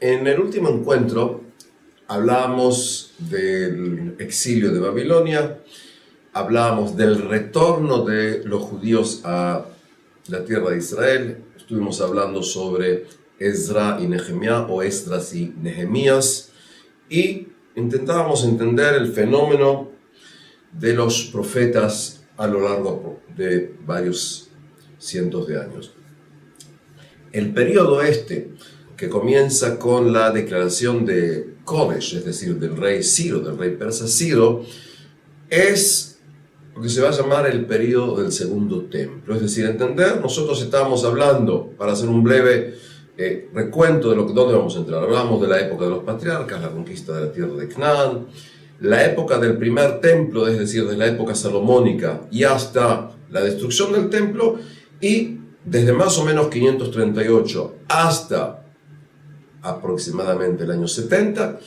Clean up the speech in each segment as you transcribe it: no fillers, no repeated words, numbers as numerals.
En el último encuentro hablábamos del exilio de Babilonia, hablábamos del retorno de los judíos a la tierra de Israel, estuvimos hablando sobre Ezra y Nehemías o Esdras y Nehemías y intentábamos entender el fenómeno de los profetas a lo largo de varios cientos de años. El periodo que comienza con la declaración de Koresh, es decir, del rey Ciro, del rey persa Ciro, es lo que se va a llamar el periodo del segundo templo. Es decir, nosotros estábamos hablando, para hacer un breve recuento de dónde vamos a entrar. Hablamos de la época de los patriarcas, la conquista de la tierra de Canaán, la época del primer templo, es decir, de la época salomónica y hasta la destrucción del templo, y desde más o menos 538 hasta aproximadamente el año 70,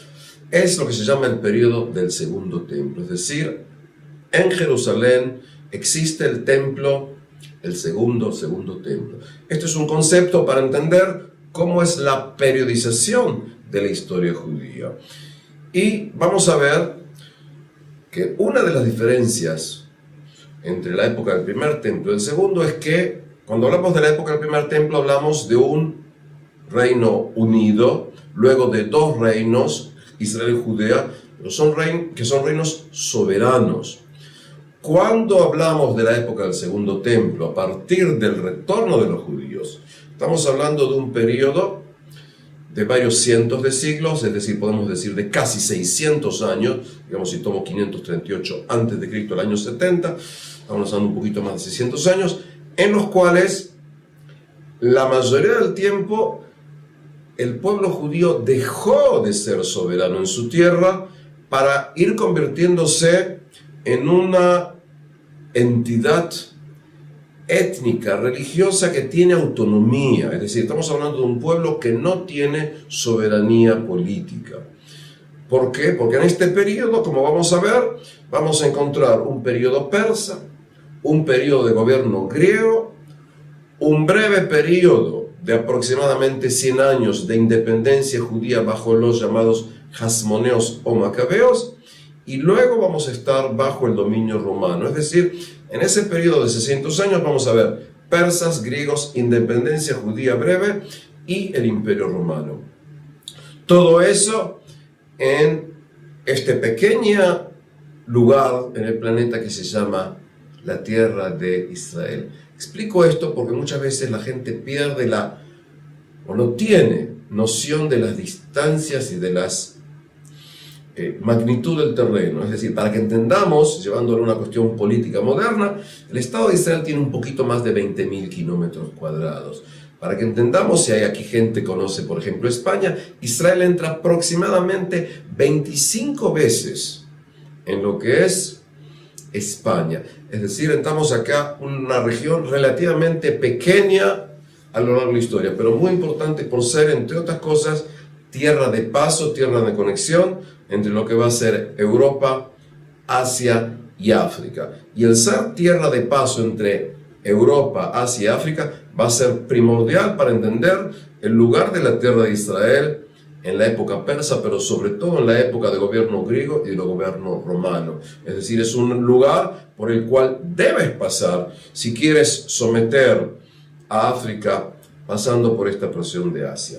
es lo que se llama el periodo del segundo templo. Es decir, en Jerusalén existe el templo, el segundo templo. Esto es un concepto para entender cómo es la periodización de la historia judía. Y vamos a ver que una de las diferencias entre la época del primer templo y el segundo es que cuando hablamos de la época del primer templo hablamos de un reino unido, luego de dos reinos, Israel y Judea, que son reinos soberanos. Cuando hablamos de la época del segundo templo, a partir del retorno de los judíos, estamos hablando de un periodo de varios cientos de siglos, es decir, podemos decir de casi 600 años, digamos si tomo 538 a.C. al año 70, estamos hablando un poquito más de 600 años, en los cuales la mayoría del tiempo el pueblo judío dejó de ser soberano en su tierra para ir convirtiéndose en una entidad étnica, religiosa que tiene autonomía. Es decir, estamos hablando de un pueblo que no tiene soberanía política. ¿Por qué? Porque en este periodo, como vamos a ver, vamos a encontrar un periodo persa, un periodo de gobierno griego, un breve periodo de aproximadamente 100 años de independencia judía bajo los llamados Hasmoneos o Macabeos, y luego vamos a estar bajo el dominio romano. Es decir, en ese periodo de 600 años vamos a ver persas, griegos, independencia judía breve y el imperio romano. Todo eso en este pequeño lugar en el planeta que se llama la tierra de Israel. Explico esto porque muchas veces la gente pierde o no tiene noción de las distancias y de las magnitud del terreno. Es decir, para que entendamos, llevándolo a una cuestión política moderna, el Estado de Israel tiene un poquito más de 20.000 kilómetros cuadrados. Para que entendamos, si hay aquí gente que conoce, por ejemplo, España, Israel entra aproximadamente 25 veces en lo que es España. Es decir, entramos acá una región relativamente pequeña a lo largo de la historia, pero muy importante por ser, entre otras cosas, tierra de paso, tierra de conexión entre lo que va a ser Europa, Asia y África. Y el ser tierra de paso entre Europa, Asia y África va a ser primordial para entender el lugar de la tierra de Israel en la época persa, pero sobre todo en la época de gobierno griego y de gobierno romano. Es decir, es un lugar por el cual debes pasar si quieres someter a África pasando por esta porción de Asia.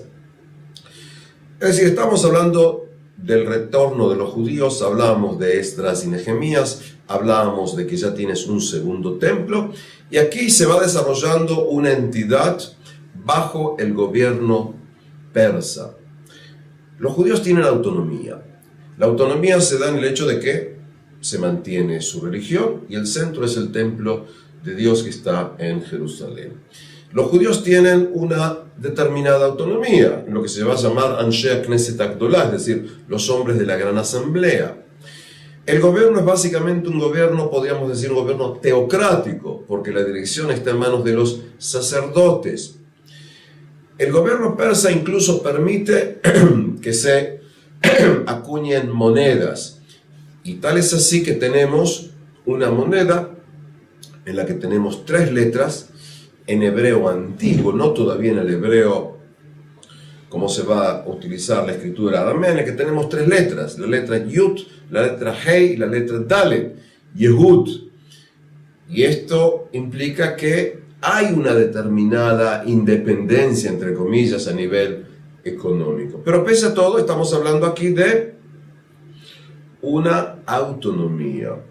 Es decir, estamos hablando del retorno de los judíos, hablábamos de Esdras y Nehemías, hablábamos de que ya tienes un segundo templo, y aquí se va desarrollando una entidad bajo el gobierno persa. Los judíos tienen autonomía. La autonomía se da en el hecho de que se mantiene su religión y el centro es el templo de Dios que está en Jerusalén. Los judíos tienen una determinada autonomía, lo que se va a llamar Anshei Knesset Agdolah, es decir, los hombres de la gran asamblea. El gobierno es básicamente un gobierno, podríamos decir, un gobierno teocrático, porque la dirección está en manos de los sacerdotes. El gobierno persa incluso permite que se acuñen monedas, y tal es así que tenemos una moneda en la que tenemos 3 letras en hebreo antiguo, no todavía en el hebreo cómo se va a utilizar la escritura aramea, en la que tenemos tres letras, la letra Yud, la letra Hei y la letra Dalet, Yehud. Y esto implica que hay una determinada independencia, entre comillas, a nivel económico. Pero pese a todo, estamos hablando aquí de una autonomía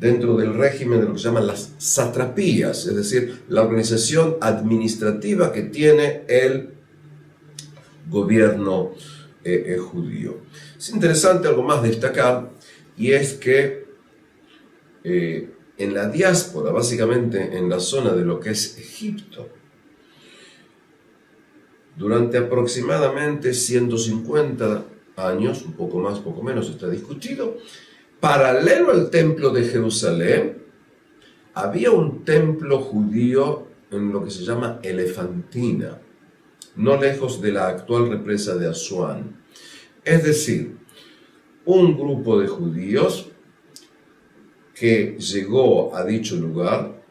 dentro del régimen de lo que se llaman las satrapías, es decir, la organización administrativa que tiene el gobierno judío. Es interesante algo más destacar, y es que en la diáspora, básicamente en la zona de lo que es Egipto, durante aproximadamente 150 años, un poco más, poco menos, está discutido, paralelo al templo de Jerusalén, había un templo judío en lo que se llama Elefantina, no lejos de la actual represa de Asuán. Es decir, un grupo de judíos que llegó a dicho lugar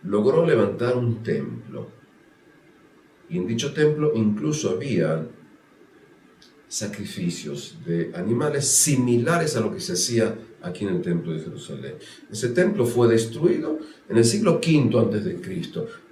logró levantar un templo. Y en dicho templo incluso había sacrificios de animales similares a lo que se hacía aquí en el templo de Jerusalén. Ese templo fue destruido en el siglo V a.C.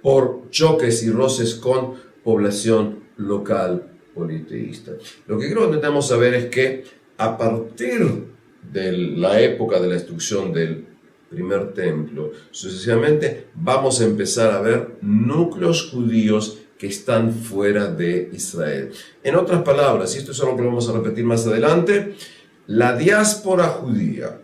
por choques y roces con población local politeísta. Lo que creo que necesitamos saber es que a partir de la época de la destrucción del primer templo, sucesivamente vamos a empezar a ver núcleos judíos que están fuera de Israel. En otras palabras, y esto es algo que vamos a repetir más adelante, la diáspora judía,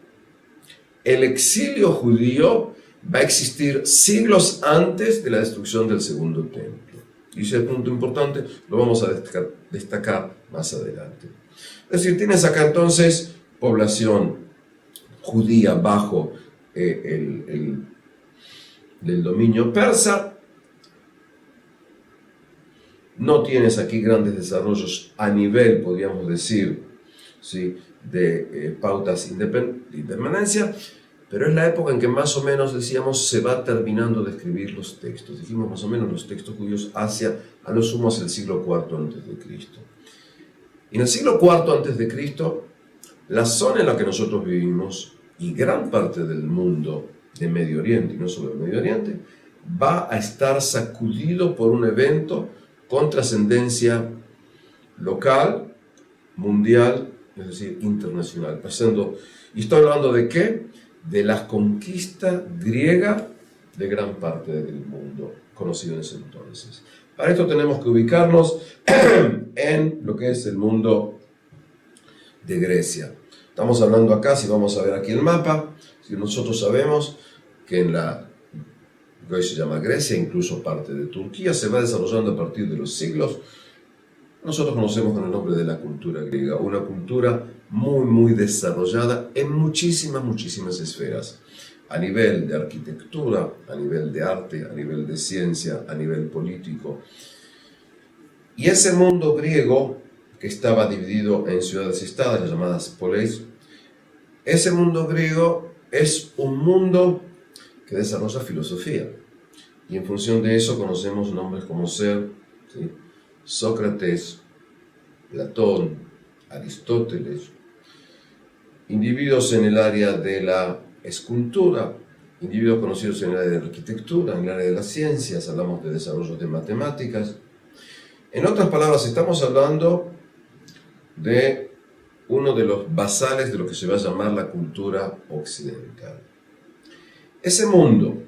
el exilio judío va a existir siglos antes de la destrucción del segundo templo. Y ese punto importante lo vamos a destacar más adelante. Es decir, tienes acá entonces población judía bajo el dominio persa. No tienes aquí grandes desarrollos a nivel, podríamos decir, ¿sí?, de pautas de independencia, pero es la época en que más o menos, decíamos, se va terminando de escribir los textos. Dijimos más o menos los textos judíos hacia, a lo sumo, hacia el siglo IV a.C. Y en el siglo IV a.C., la zona en la que nosotros vivimos y gran parte del mundo de Medio Oriente, y no solo de Medio Oriente, va a estar sacudido por un evento con trascendencia local, mundial, es decir, internacional. Y estoy hablando de ¿qué? De la conquista griega de gran parte del mundo conocido en ese entonces. Para esto tenemos que ubicarnos en lo que es el mundo de Grecia. Estamos hablando acá, si vamos a ver aquí el mapa, si nosotros sabemos que en la que hoy se llama Grecia, incluso parte de Turquía, se va desarrollando a partir de los siglos. Nosotros conocemos con el nombre de la cultura griega, una cultura muy desarrollada en muchísimas esferas, a nivel de arquitectura, a nivel de arte, a nivel de ciencia, a nivel político. Y ese mundo griego, que estaba dividido en ciudades-estados, las llamadas poleis, ese mundo griego es un mundo que desarrolla filosofía. Y en función de eso conocemos nombres como ser, ¿sí?, Sócrates, Platón, Aristóteles, individuos en el área de la escultura, individuos conocidos en el área de la arquitectura, en el área de las ciencias, hablamos de desarrollo de matemáticas. En otras palabras, estamos hablando de uno de los basales de lo que se va a llamar la cultura occidental. Ese mundo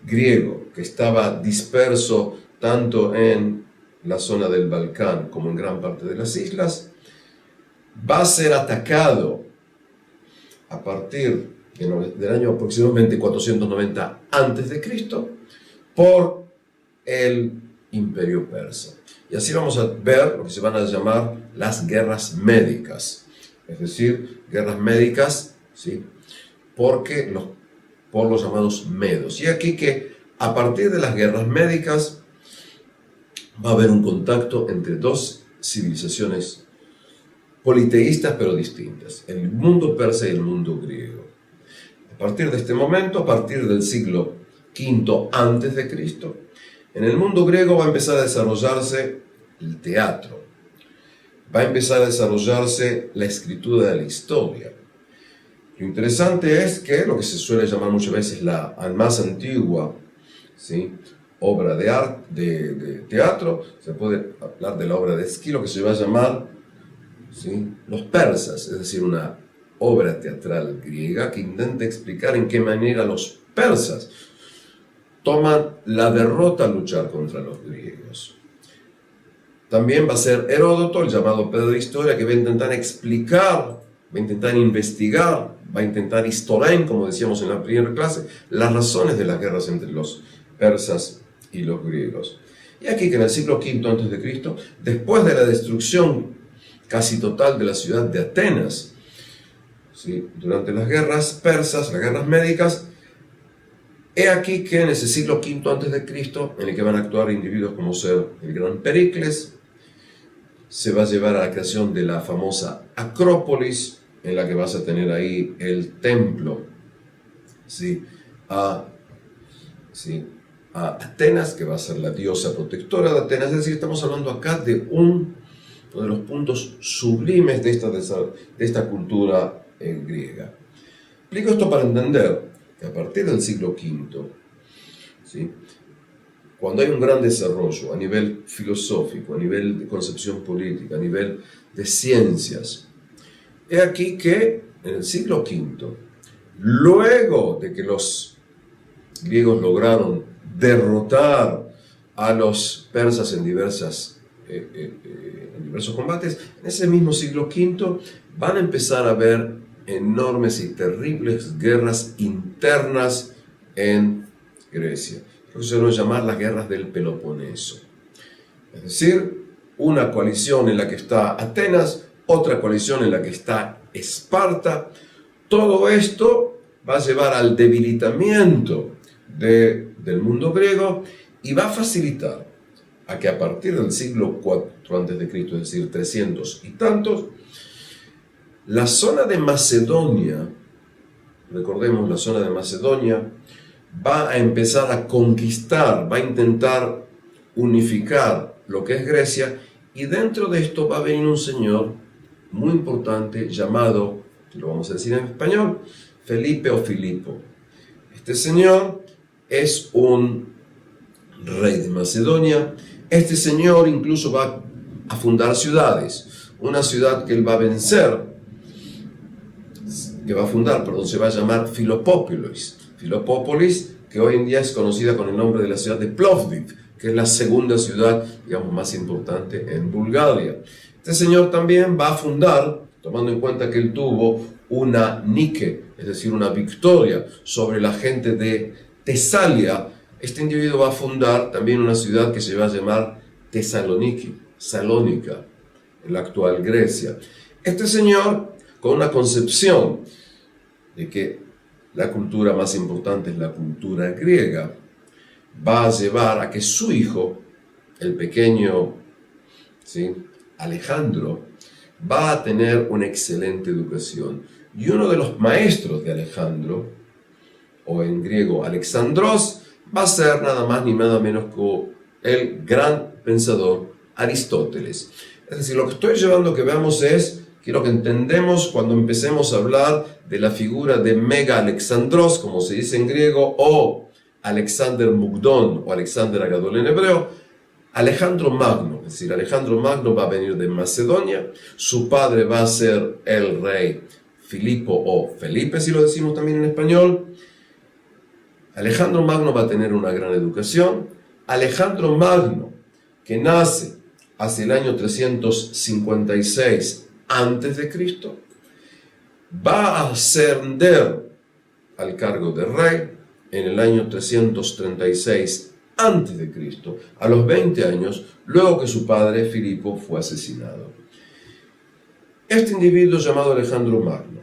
griego que estaba disperso tanto en la zona del Balcán como en gran parte de las islas, va a ser atacado a partir del año aproximadamente 490 a.C. por el Imperio Persa. Y así vamos a ver lo que se van a llamar las guerras médicas, es decir, guerras médicas, ¿sí?, por los llamados medos. Y aquí que a partir de las guerras médicas va a haber un contacto entre dos civilizaciones politeístas pero distintas, el mundo persa y el mundo griego. A partir de este momento, a partir del siglo V a.C., en el mundo griego va a empezar a desarrollarse el teatro. Va a empezar a desarrollarse la escritura de la historia. Lo interesante es que lo que se suele llamar muchas veces la más antigua, ¿sí?, obra de arte, de teatro, se puede hablar de la obra de Esquilo, que se va a llamar, ¿sí?, Los persas, es decir, una obra teatral griega que intenta explicar en qué manera los persas toman la derrota al luchar contra los griegos. También va a ser Heródoto, el llamado padre de historia, que va a intentar explicar, va a intentar investigar, va a intentar historiar, como decíamos en la primera clase, las razones de las guerras entre los persas y los griegos. Y aquí que en el siglo V a.C., después de la destrucción casi total de la ciudad de Atenas, ¿sí?, durante las guerras persas, las guerras médicas, he aquí que en ese siglo V a.C., en el que van a actuar individuos como ser el gran Pericles, se va a llevar a la creación de la famosa Acrópolis, en la que vas a tener ahí el templo, ¿sí?, a Atenas, que va a ser la diosa protectora de Atenas. Es decir, estamos hablando acá de uno de los puntos sublimes de esta cultura griega. Explico esto para entender que a partir del siglo V, ¿sí?, cuando hay un gran desarrollo a nivel filosófico, a nivel de concepción política, a nivel de ciencias, he aquí que en el siglo V, luego de que los griegos lograron derrotar a los persas en diversos combates, en ese mismo siglo V van a empezar a haber enormes y terribles guerras internas en Grecia. Lo que se suele llamar las guerras del Peloponeso. Es decir, una coalición en la que está Atenas, otra coalición en la que está Esparta. Todo esto va a llevar al debilitamiento del mundo griego y va a facilitar a que a partir del siglo IV a.C., es decir, 300 y tantos, la zona de Macedonia, recordemos, la zona de Macedonia va a empezar a conquistar, va a intentar unificar lo que es Grecia, y dentro de esto va a venir un señor muy importante llamado, lo vamos a decir en español, Felipe o Filipo. Este señor es un rey de Macedonia. Este señor incluso va a fundar ciudades. Una ciudad que él va a vencer, se va a llamar Filopópolis. Filopópolis, que hoy en día es conocida con el nombre de la ciudad de Plovdiv, que es la segunda ciudad, digamos, más importante en Bulgaria. Este señor también va a fundar, tomando en cuenta que él tuvo una Nike, es decir, una victoria sobre la gente de Tesalia, este individuo va a fundar también una ciudad que se va a llamar Salónica, en la actual Grecia. Este señor, con una concepción de que la cultura más importante es la cultura griega, va a llevar a que su hijo, el pequeño, ¿sí?, Alejandro, va a tener una excelente educación. Y uno de los maestros de Alejandro, o en griego Alexandros, va a ser nada más ni nada menos que el gran pensador Aristóteles. Es decir, lo que estoy llevando a que veamos es, quiero que entendemos cuando empecemos a hablar de la figura de Mega Alexandros, como se dice en griego, o Alexander Mugdón, o Alexander Agadol en hebreo, Alejandro Magno. Es decir, Alejandro Magno va a venir de Macedonia, su padre va a ser el rey Filipo o Felipe, si lo decimos también en español. Alejandro Magno va a tener una gran educación. Alejandro Magno, que nace hacia el año 356 a.C., va a ascender al cargo de rey en el año 336 a.C., a los 20 años, luego que su padre Filipo fue asesinado. Este individuo llamado Alejandro Magno,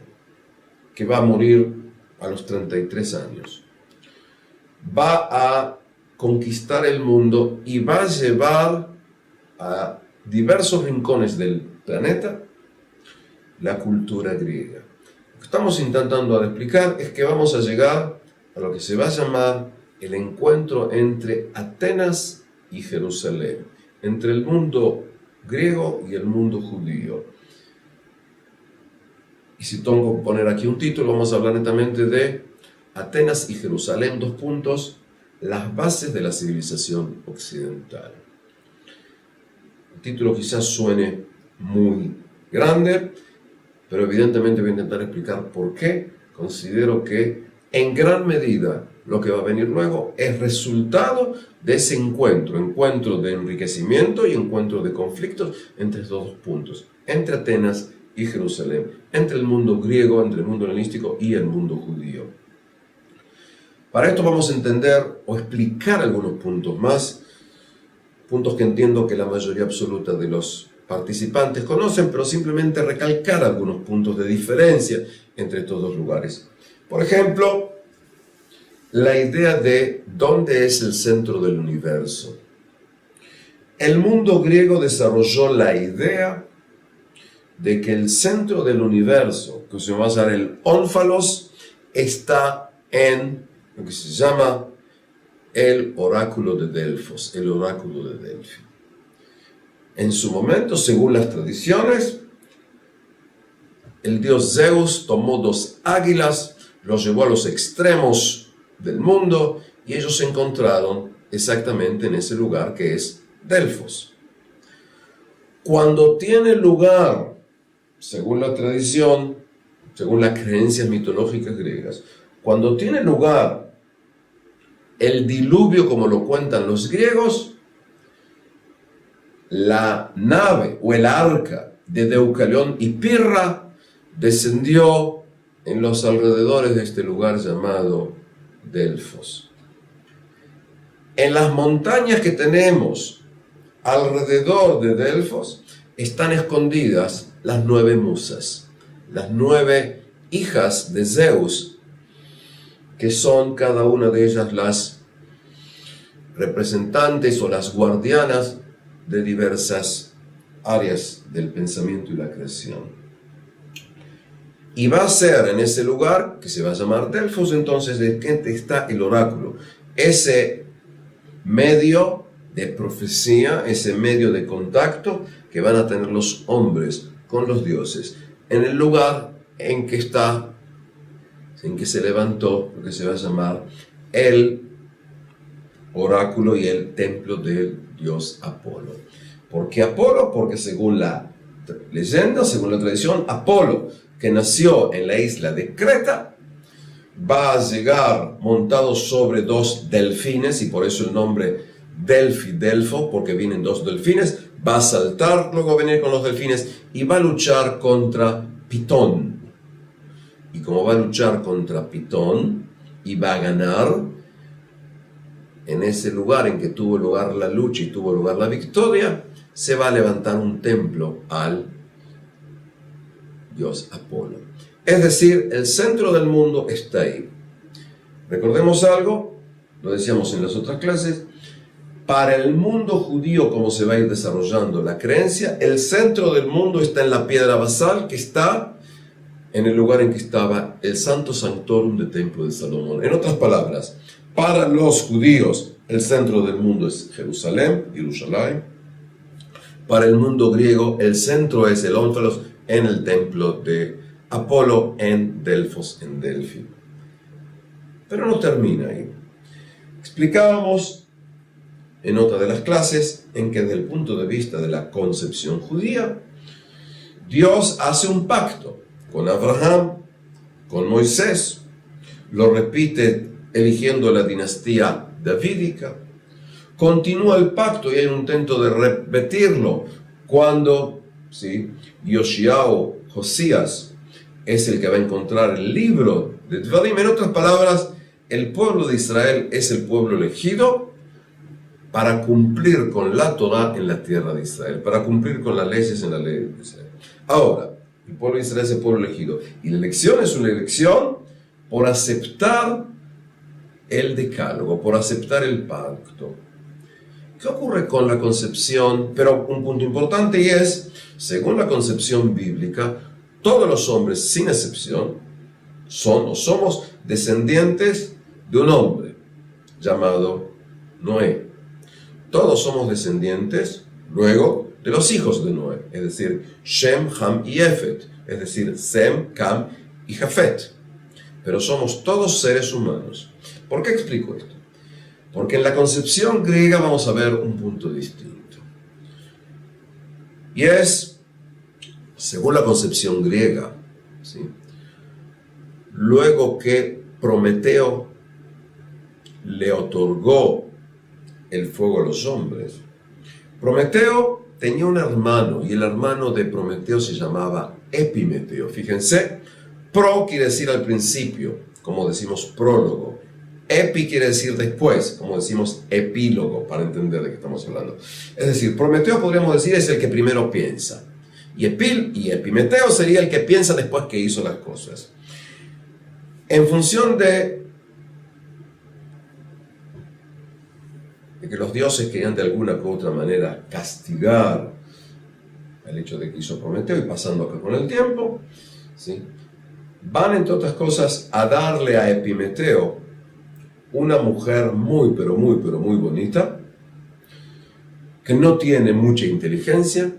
que va a morir a los 33 años, va a conquistar el mundo y va a llevar a diversos rincones del planeta la cultura griega. Lo que estamos intentando explicar es que vamos a llegar a lo que se va a llamar el encuentro entre Atenas y Jerusalén, entre el mundo griego y el mundo judío. Y si tengo que poner aquí un título, vamos a hablar netamente de Atenas y Jerusalén, las bases de la civilización occidental. El título quizás suene muy grande, pero evidentemente voy a intentar explicar por qué considero que en gran medida lo que va a venir luego es resultado de ese encuentro de enriquecimiento y encuentro de conflictos entre estos dos puntos, entre Atenas y Jerusalén, entre el mundo griego, entre el mundo helenístico y el mundo judío. Para esto vamos a entender o explicar algunos puntos más, puntos que entiendo que la mayoría absoluta de los participantes conocen, pero simplemente recalcar algunos puntos de diferencia entre estos dos lugares. Por ejemplo, la idea de dónde es el centro del universo. El mundo griego desarrolló la idea de que el centro del universo, que se va a llamar el ónfalos, está en lo que se llama el oráculo de Delfos, el oráculo de Delfi. En su momento, según las tradiciones, el dios Zeus tomó dos águilas, los llevó a los extremos del mundo y ellos se encontraron exactamente en ese lugar que es Delfos. Cuando tiene lugar, según la tradición, según las creencias mitológicas griegas, cuando tiene lugar el diluvio como lo cuentan los griegos, la nave o el arca de Deucalión y Pirra descendió en los alrededores de este lugar llamado Delfos. En las montañas que tenemos alrededor de Delfos están escondidas las 9 musas, las 9 hijas de Zeus, que son cada una de ellas las representantes o las guardianas de diversas áreas del pensamiento y la creación. Y va a ser en ese lugar, que se va a llamar Delfos, entonces, de que está el oráculo, ese medio de profecía, ese medio de contacto que van a tener los hombres con los dioses, en el lugar en que está, en que se levantó lo que se va a llamar el oráculo y el templo del dios Apolo. ¿Por qué Apolo? Porque según la leyenda, según la tradición, Apolo, que nació en la isla de Creta, va a llegar montado sobre 2 delfines, y por eso el nombre Delfi, Delfo, porque vienen 2 delfines, va a saltar, luego va a venir con los delfines y va a luchar contra Pitón. Y como va a luchar contra Pitón y va a ganar, en ese lugar en que tuvo lugar la lucha y tuvo lugar la victoria, se va a levantar un templo al dios Apolo. Es decir, el centro del mundo está ahí. Recordemos algo, lo decíamos en las otras clases, para el mundo judío, como se va a ir desarrollando la creencia, el centro del mundo está en la piedra basal que está en el lugar en que estaba el Santo Sanctorum del Templo de Salomón. En otras palabras, para los judíos el centro del mundo es Jerusalén. Para el mundo griego el centro es el ónfalos en el templo de Apolo en Delfos, en Delfi. Pero no termina ahí. Explicábamos en otra de las clases en que desde el punto de vista de la concepción judía, Dios hace un pacto con Abraham, con Moisés, lo repite eligiendo la dinastía davídica, continúa el pacto y hay un intento de repetirlo cuando Josías es el que va a encontrar el libro de Dvarim. En otras palabras, el pueblo de Israel es el pueblo elegido para cumplir con la Torah en la tierra de Israel, para cumplir con las leyes en la ley de Israel. Ahora, el pueblo de Israel es el pueblo elegido, y la elección es una elección por aceptar el decálogo, por aceptar el pacto. ¿Qué ocurre con la concepción? Pero un punto importante, y es, según la concepción bíblica, todos los hombres, sin excepción, son o somos descendientes de un hombre llamado Noé. Todos somos descendientes, luego, de los hijos de Noé, es decir, Shem, Ham y Jafet, es decir, Sem, Cam y Jafet. Pero somos todos seres humanos. ¿Por qué explico esto? Porque en la concepción griega vamos a ver un punto distinto. Y es, según la concepción griega, ¿sí?, luego que Prometeo le otorgó el fuego a los hombres, Prometeo tenía un hermano, y el hermano de Prometeo se llamaba Epimeteo. Fíjense, pro quiere decir al principio, como decimos prólogo. Epi quiere decir después, como decimos epílogo, para entender de qué estamos hablando. Es decir, Prometeo, podríamos decir, es el que primero piensa. Y Epimeteo sería el que piensa después que hizo las cosas. En función de que los dioses querían de alguna u otra manera castigar el hecho de que hizo Prometeo, y pasando acá con el tiempo, ¿sí?, van, entre otras cosas, a darle a Epimeteo una mujer muy bonita, que no tiene mucha inteligencia,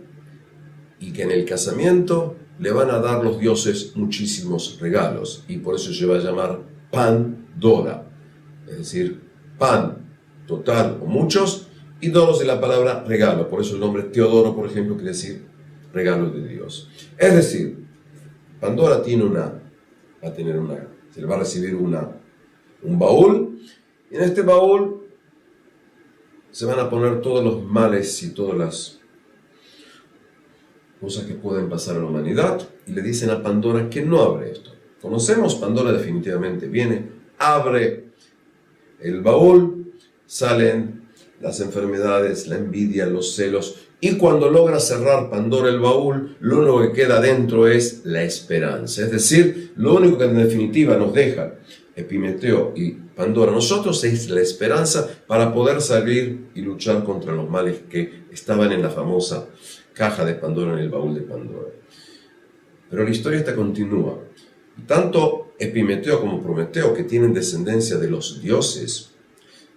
y que en el casamiento le van a dar los dioses muchísimos regalos, y por eso se va a llamar Pandora, es decir, pan, total o muchos, y doros de la palabra regalo. Por eso el nombre Teodoro, por ejemplo, quiere decir regalo de Dios. Es decir, Pandora se le va a recibir un baúl, y en este baúl se van a poner todos los males y todas las cosas que pueden pasar a la humanidad, y le dicen a Pandora que no abre esto. Conocemos, Pandora definitivamente viene, abre el baúl, salen las enfermedades, la envidia, los celos, y cuando logra cerrar Pandora el baúl, lo único que queda dentro es la esperanza. Es decir, lo único que en definitiva nos deja Epimeteo y Pandora a nosotros es la esperanza para poder salir y luchar contra los males que estaban en la famosa caja de Pandora, en el baúl de Pandora. Pero la historia esta continúa. Tanto Epimeteo como Prometeo, que tienen descendencia de los dioses,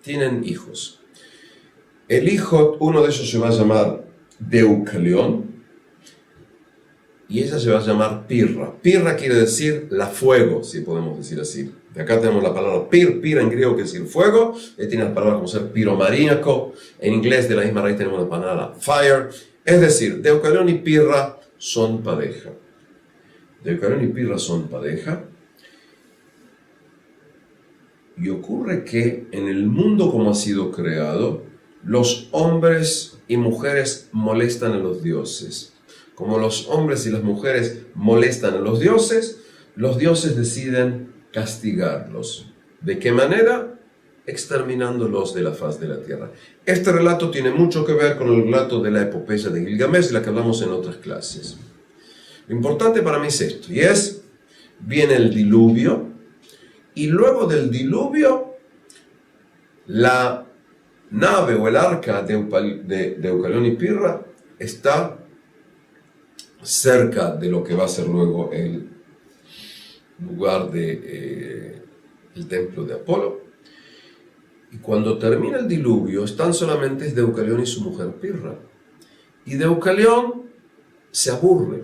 tienen hijos. El hijo, uno de ellos se va a llamar Deucalión, y ella se va a llamar Pirra. Pirra quiere decir la fuego, si podemos decir así. De acá tenemos la palabra pira en griego, quiere decir fuego. Tiene las palabras como ser piromaníaco. En inglés, de la misma raíz, tenemos la palabra fire. Es decir, Deucalión y Pirra son pareja. Deucalión y Pirra son pareja. Y ocurre que en el mundo como ha sido creado, los hombres y mujeres molestan a los dioses. Como los hombres y las mujeres molestan a los dioses deciden castigarlos. ¿De qué manera? Exterminándolos de la faz de la tierra. Este relato tiene mucho que ver con el relato de la epopeya de Gilgamesh, de la que hablamos en otras clases. Lo importante para mí es esto, y es, viene el diluvio, y luego del diluvio, la nave o el arca de Deucalión y Pirra está cerca de lo que va a ser luego el lugar del templo de Apolo. Y cuando termina el diluvio, están solamente Deucalión y su mujer Pirra. Y Deucalión se aburre,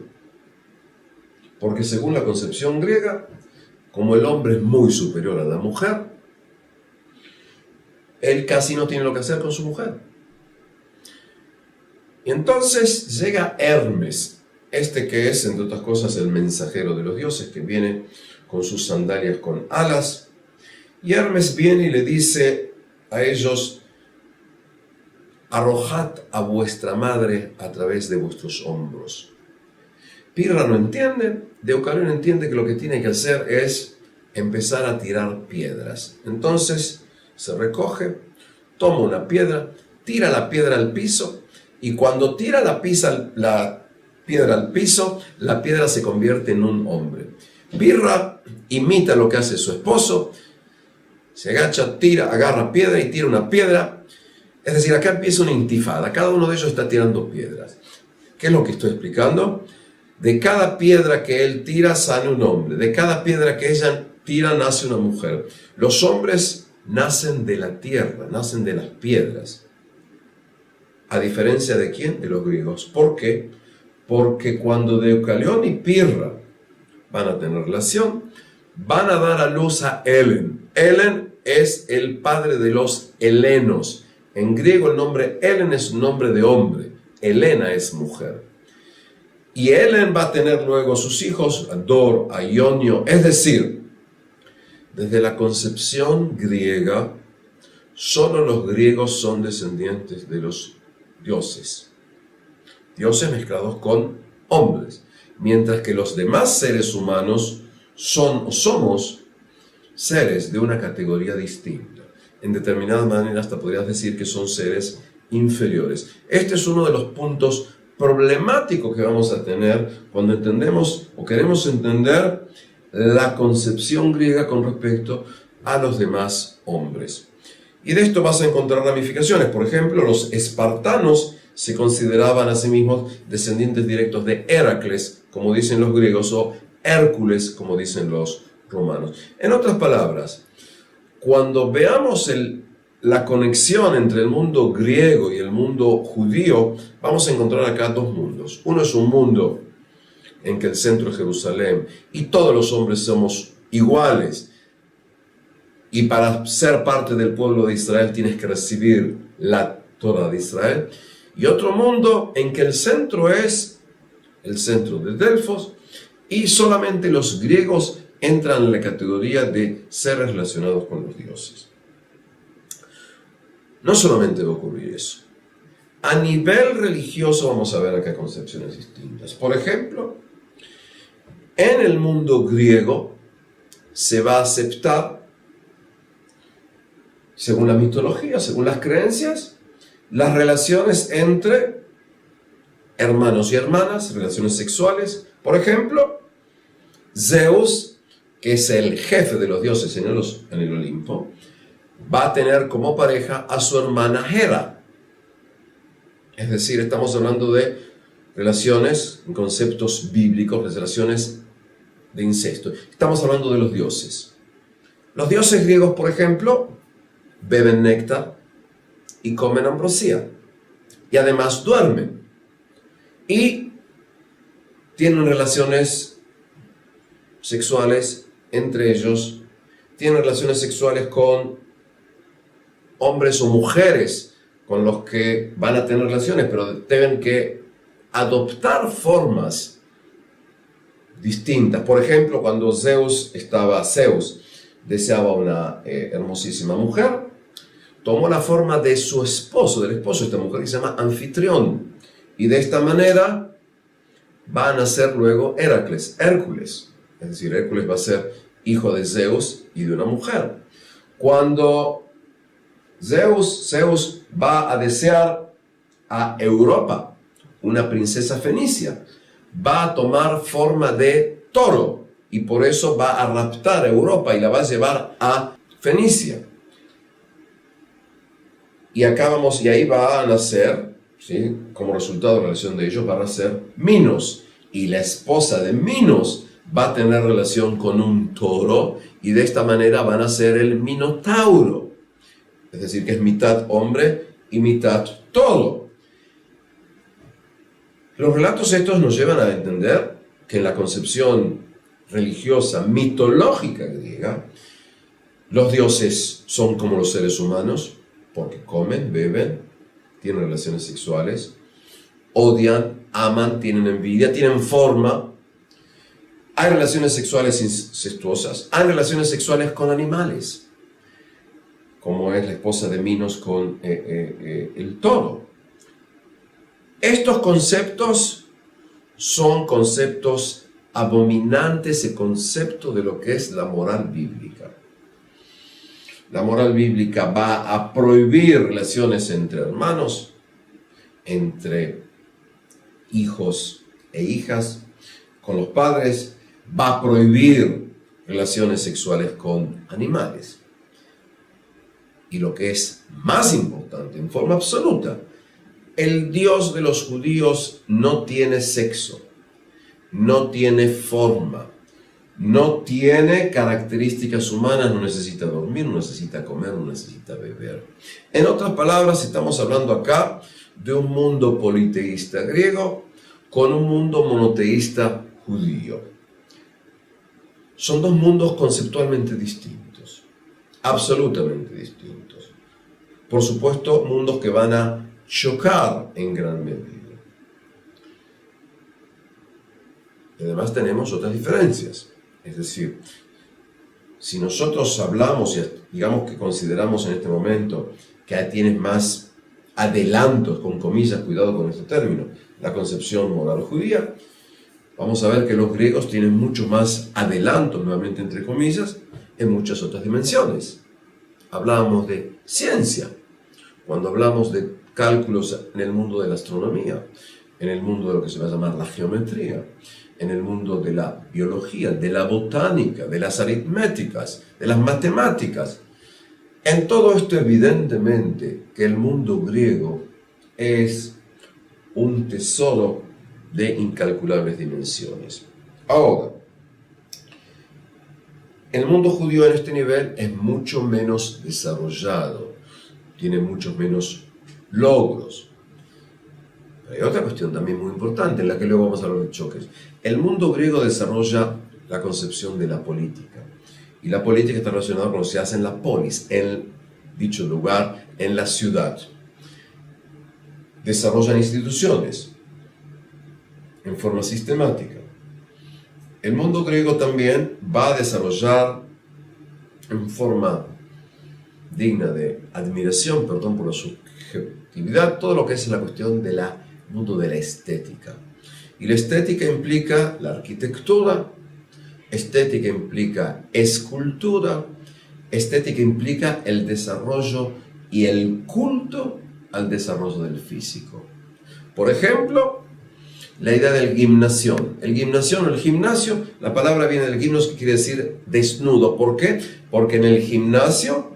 porque según la concepción griega, como el hombre es muy superior a la mujer, él casi no tiene lo que hacer con su mujer. Y entonces llega Hermes, que es, entre otras cosas, el mensajero de los dioses, que viene con sus sandalias con alas. Y Hermes viene y le dice a ellos: arrojad a vuestra madre a través de vuestros hombros. Pirra no entiende, Deucalión entiende que lo que tiene que hacer es empezar a tirar piedras. Entonces se recoge, toma una piedra, tira la piedra al piso, y cuando tira la piedra al piso, la piedra se convierte en un hombre. Pirra imita lo que hace su esposo, se agacha, agarra piedra y tira una piedra. Es decir, acá empieza una intifada, cada uno de ellos está tirando piedras. ¿Qué es lo que estoy explicando? De cada piedra que él tira sale un hombre, de cada piedra que ella tira nace una mujer. Los hombres nacen de la tierra, nacen de las piedras. a diferencia de quién, de los griegos. ¿Por qué? Porque cuando Deucalión y Pirra van a tener relación, van a dar a luz a Helen. Helen es el padre de los helenos. En griego el nombre Helen es un nombre de hombre, Helena es mujer. Y Helen va a tener luego sus hijos, a Dor, a Ionio, es decir, desde la concepción griega, solo los griegos son descendientes de los dioses. Dioses mezclados con hombres, mientras que los demás seres humanos son o somos seres de una categoría distinta. En determinada manera hasta podrías decir que son seres inferiores. Este es uno de los puntos problemáticos que vamos a tener cuando entendemos o queremos entender la concepción griega con respecto a los demás hombres. Y de esto vas a encontrar ramificaciones. Por ejemplo, los espartanos se consideraban a sí mismos descendientes directos de Heracles, como dicen los griegos, o Hércules, como dicen los romanos. En otras palabras, cuando veamos la conexión entre el mundo griego y el mundo judío, vamos a encontrar acá dos mundos. Uno es un mundo en que el centro es Jerusalén y todos los hombres somos iguales, y para ser parte del pueblo de Israel tienes que recibir la Torah de Israel. Y otro mundo en que el centro es el centro de Delfos y solamente los griegos entran en la categoría de seres relacionados con los dioses. No solamente va a ocurrir eso. A nivel religioso vamos a ver acá concepciones distintas. Por ejemplo, en el mundo griego se va a aceptar, según la mitología, según las creencias, las relaciones entre hermanos y hermanas, relaciones sexuales. Por ejemplo, Zeus, que es el jefe de los dioses en el Olimpo, va a tener como pareja a su hermana Hera. Es decir, estamos hablando de relaciones, en conceptos bíblicos, relaciones de incesto. Estamos hablando de los dioses. Los dioses griegos, por ejemplo, beben néctar y comen ambrosía. Y además duermen. Y tienen relaciones sexuales entre ellos. Tienen relaciones sexuales con hombres o mujeres con los que van a tener relaciones, pero deben que adoptar formas distintas. Por ejemplo, cuando Zeus deseaba una hermosísima mujer, tomó la forma de su esposo, del esposo de esta mujer, que se llama Anfitrión. Y de esta manera va a nacer luego Hércules. Es decir, Hércules va a ser hijo de Zeus y de una mujer. Cuando Zeus va a desear a Europa, una princesa fenicia, va a tomar forma de toro y por eso va a raptar a Europa y la va a llevar a Fenicia. Y ahí va a nacer, ¿sí?, como resultado de la relación de ellos, va a nacer Minos. Y la esposa de Minos va a tener relación con un toro y de esta manera van a nacer el Minotauro. Es decir, que es mitad hombre y mitad toro. Los relatos estos nos llevan a entender que en la concepción religiosa, mitológica griega, los dioses son como los seres humanos, porque comen, beben, tienen relaciones sexuales, odian, aman, tienen envidia, tienen forma. Hay relaciones sexuales incestuosas, hay relaciones sexuales con animales, como es la esposa de Minos con el toro. Estos conceptos son conceptos abominantes, el concepto de lo que es la moral bíblica. La moral bíblica va a prohibir relaciones entre hermanos, entre hijos e hijas, con los padres, va a prohibir relaciones sexuales con animales. Y lo que es más importante, en forma absoluta, el Dios de los judíos no tiene sexo, no tiene forma, no tiene características humanas, no necesita dormir, no necesita comer, no necesita beber. En otras palabras, estamos hablando acá de un mundo politeísta griego con un mundo monoteísta judío. Son dos mundos conceptualmente distintos, absolutamente distintos. Por supuesto, mundos que van a chocar en gran medida. Y además tenemos otras diferencias. Es decir, si nosotros hablamos y digamos que consideramos en este momento que tienes más adelantos, con comillas, cuidado con este término, la concepción moral judía, vamos a ver que los griegos tienen mucho más adelantos, nuevamente entre comillas, en muchas otras dimensiones. Hablamos de ciencia, cuando hablamos de cálculos en el mundo de la astronomía, en el mundo de lo que se va a llamar la geometría, en el mundo de la biología, de la botánica, de las aritméticas, de las matemáticas. En todo esto, evidentemente, que el mundo griego es un tesoro de incalculables dimensiones. Ahora, el mundo judío en este nivel es mucho menos desarrollado, tiene muchos menos logros. Hay otra cuestión también muy importante en la que luego vamos a hablar de choques. El mundo griego desarrolla la concepción de la política. Y la política está relacionada con lo que se hace en la polis, en dicho lugar, en la ciudad. Desarrollan instituciones en forma sistemática. El mundo griego también va a desarrollar en forma digna de admiración, perdón por la subjetividad, todo lo que es la cuestión del mundo de la estética. Y la estética implica la arquitectura, estética implica escultura, estética implica el desarrollo y el culto al desarrollo del físico. Por ejemplo, la idea del gimnasión. El gimnasión o el gimnasio, la palabra viene del gimnos, que quiere decir desnudo. ¿Por qué? Porque en el gimnasio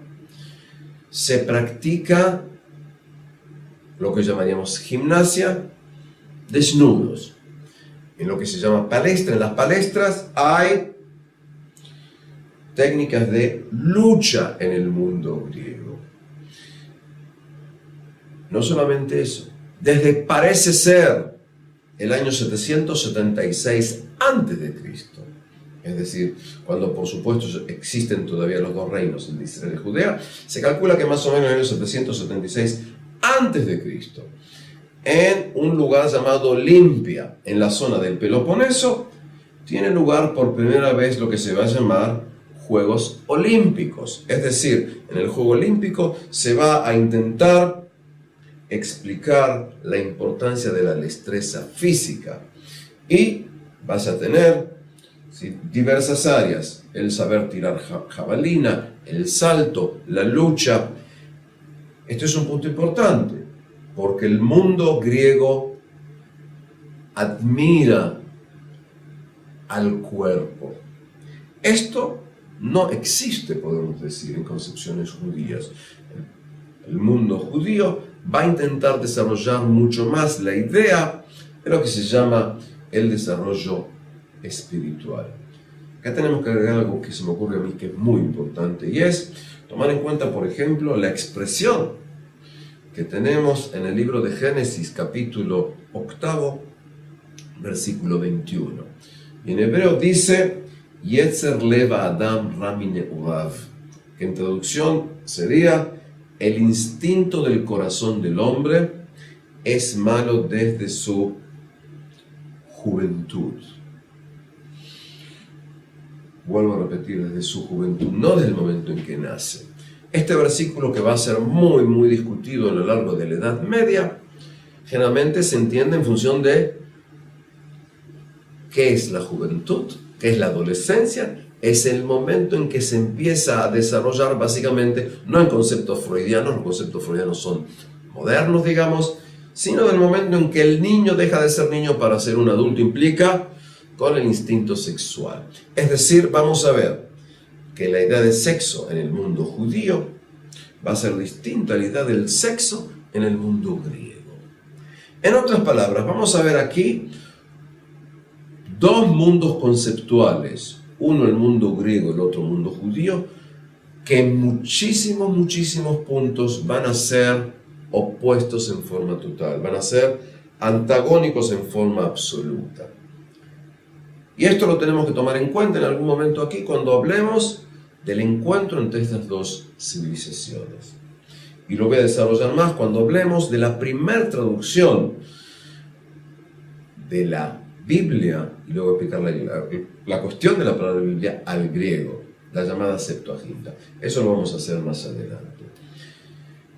se practica lo que llamaríamos gimnasia desnudos. En lo que se llama palestra, en las palestras hay técnicas de lucha en el mundo griego. No solamente eso, desde parece ser el año 776 a.C., es decir, cuando por supuesto existen todavía los dos reinos, el de Israel y Judea, se calcula que más o menos en el año 776 a.C., en un lugar llamado Limpia, en la zona del Peloponeso, tiene lugar por primera vez lo que se va a llamar Juegos Olímpicos. Es decir, en el Juego Olímpico se va a intentar explicar la importancia de la destreza física y vas a tener diversas áreas: el saber tirar jabalina, el salto, la lucha. Esto es un punto importante, porque el mundo griego admira al cuerpo. Esto no existe, podemos decir, en concepciones judías. El mundo judío va a intentar desarrollar mucho más la idea de lo que se llama el desarrollo espiritual. Acá tenemos que agregar algo que se me ocurre a mí que es muy importante, y es tomar en cuenta, por ejemplo, la expresión que tenemos en el libro de Génesis, capítulo 8, versículo 21. Y en hebreo dice: Yetzer leva Adam rami ne'urav, que en traducción sería: el instinto del corazón del hombre es malo desde su juventud. Vuelvo a repetir, desde su juventud, no desde el momento en que nace. Este versículo, que va a ser muy discutido a lo largo de la Edad Media, generalmente se entiende en función de qué es la juventud, qué es la adolescencia. Es el momento en que se empieza a desarrollar, básicamente, no en conceptos freudianos, los conceptos freudianos son modernos, digamos, sino del momento en que el niño deja de ser niño para ser un adulto, implica con el instinto sexual. Es decir, vamos a ver que la idea de sexo en el mundo judío va a ser distinta a la idea del sexo en el mundo griego. En otras palabras, vamos a ver aquí dos mundos conceptuales, uno el mundo griego, el otro mundo judío, que en muchísimos puntos van a ser opuestos en forma total, van a ser antagónicos en forma absoluta. Y esto lo tenemos que tomar en cuenta en algún momento aquí cuando hablemos del encuentro entre estas dos civilizaciones. Y lo voy a desarrollar más cuando hablemos de la primera traducción de la Biblia, y luego explicar la cuestión de la palabra Biblia al griego, la llamada Septuaginta. Eso lo vamos a hacer más adelante.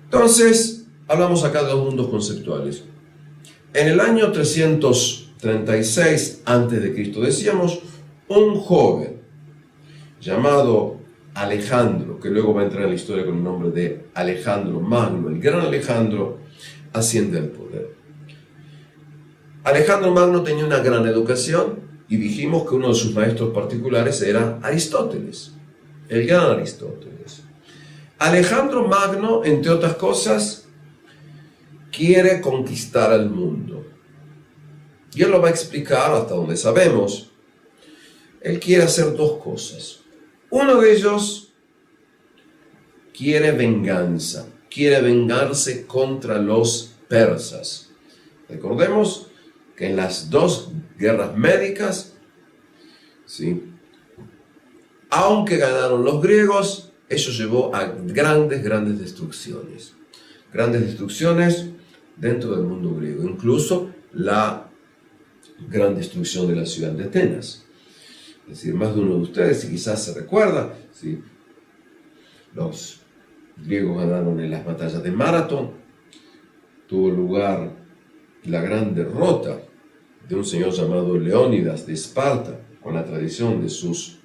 Entonces, hablamos acá de dos mundos conceptuales. En el año 336 a.C., decíamos, un joven llamado Alejandro, que luego va a entrar en la historia con el nombre de Alejandro Magno, el gran Alejandro, asciende al poder. Alejandro Magno tenía una gran educación y dijimos que uno de sus maestros particulares era Aristóteles, el gran Aristóteles. Alejandro Magno, entre otras cosas, quiere conquistar al mundo. Y él lo va a explicar hasta donde sabemos. Él quiere hacer dos cosas. Uno de ellos quiere venganza, quiere vengarse contra los persas. Recordemos que en las dos guerras médicas, ¿sí?, aunque ganaron los griegos, eso llevó a grandes destrucciones. Grandes destrucciones dentro del mundo griego, incluso la gran destrucción de la ciudad de Atenas. Es decir, más de uno de ustedes, si quizás se recuerda, ¿sí?, los griegos ganaron en las batallas de Maratón, tuvo lugar la gran derrota de un señor llamado Leónidas de Esparta, con la tradición de sus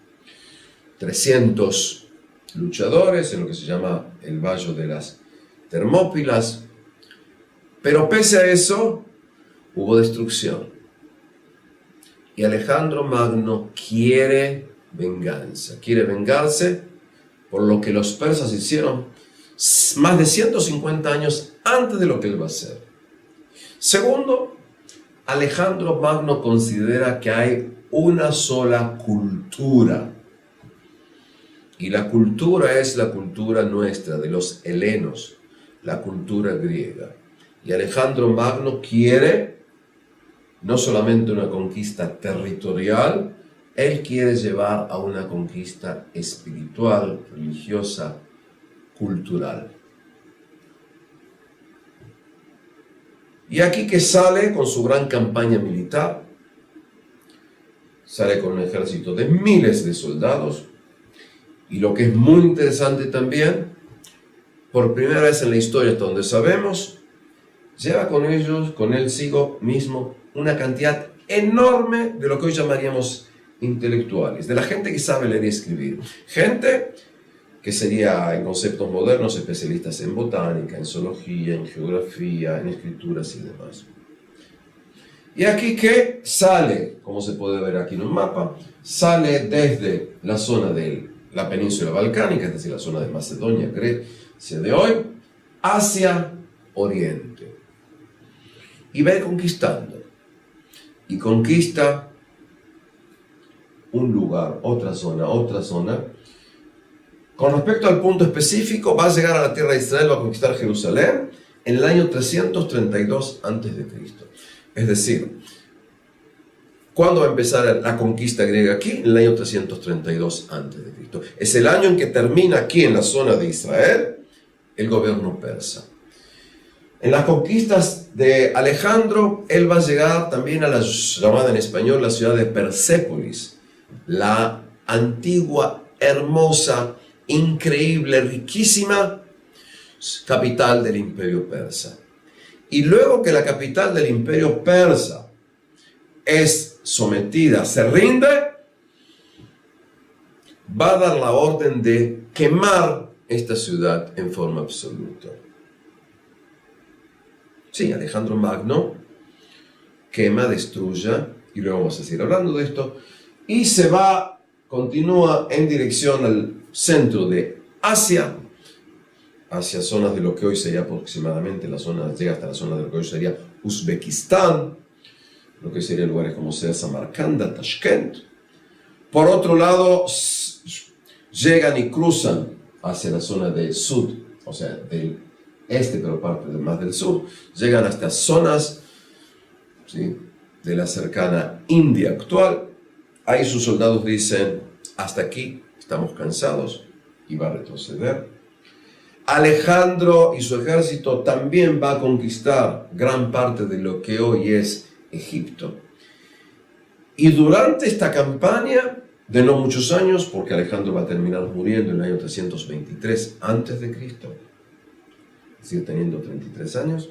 300 luchadores en lo que se llama el Valle de las Termópilas. Pero pese a eso, hubo destrucción. Y Alejandro Magno quiere venganza, quiere vengarse por lo que los persas hicieron más de 150 años antes de lo que él va a hacer. Segundo, Alejandro Magno considera que hay una sola cultura. Y la cultura es la cultura nuestra, de los helenos, la cultura griega. Y Alejandro Magno quiere no solamente una conquista territorial, él quiere llevar a una conquista espiritual, religiosa, cultural. Y aquí que sale con su gran campaña militar, sale con un ejército de miles de soldados, y lo que es muy interesante también, por primera vez en la historia hasta donde sabemos, lleva con él mismo, una cantidad enorme de lo que hoy llamaríamos intelectuales, de la gente que sabe leer y escribir. Gente que sería, en conceptos modernos, especialistas en botánica, en zoología, en geografía, en escrituras y demás. Y aquí que sale, como se puede ver aquí en un mapa, sale desde la zona de la península balcánica, es decir, la zona de Macedonia, Grecia de hoy, hacia Oriente. Y va conquistando. Y conquista un lugar, otra zona. Con respecto al punto específico, va a llegar a la tierra de Israel, va a conquistar Jerusalén en el año 332 a.C. Es decir, ¿cuándo va a empezar la conquista griega aquí? En el año 332 a.C. Es el año en que termina aquí en la zona de Israel el gobierno persa. En las conquistas de Alejandro, él va a llegar también a la llamada en español la ciudad de Persépolis, la antigua, hermosa, increíble, riquísima capital del imperio persa. Y luego que la capital del imperio persa es sometida, se rinde, va a dar la orden de quemar esta ciudad en forma absoluta. Sí, Alejandro Magno quema, destruye, y luego vamos a seguir hablando de esto, y continúa en dirección al centro de Asia, hacia zonas de lo que hoy sería aproximadamente llega hasta la zona de lo que hoy sería Uzbekistán, lo que serían lugares como Samarcanda, Tashkent. Por otro lado, llegan y cruzan hacia la zona del Sud, o sea, del este, pero parte más del sur, llegan hasta zonas, ¿sí?, de la cercana India actual. Ahí sus soldados dicen, hasta aquí, estamos cansados, y va a retroceder. Alejandro y su ejército también va a conquistar gran parte de lo que hoy es Egipto. Y durante esta campaña, de no muchos años, porque Alejandro va a terminar muriendo en el año 323 a.C., es decir, teniendo 33 años,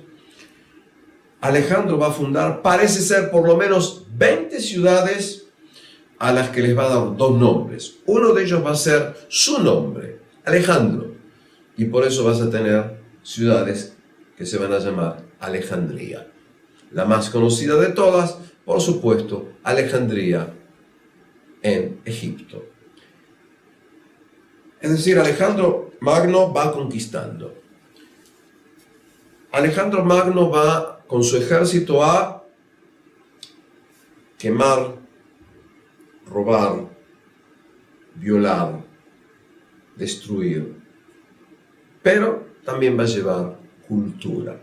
Alejandro va a fundar, parece ser, por lo menos 20 ciudades a las que les va a dar dos nombres. Uno de ellos va a ser su nombre, Alejandro, y por eso vas a tener ciudades que se van a llamar Alejandría. La más conocida de todas, por supuesto, Alejandría en Egipto. Es decir, Alejandro Magno va conquistando. Alejandro Magno va con su ejército a quemar, robar, violar, destruir, pero también va a llevar cultura.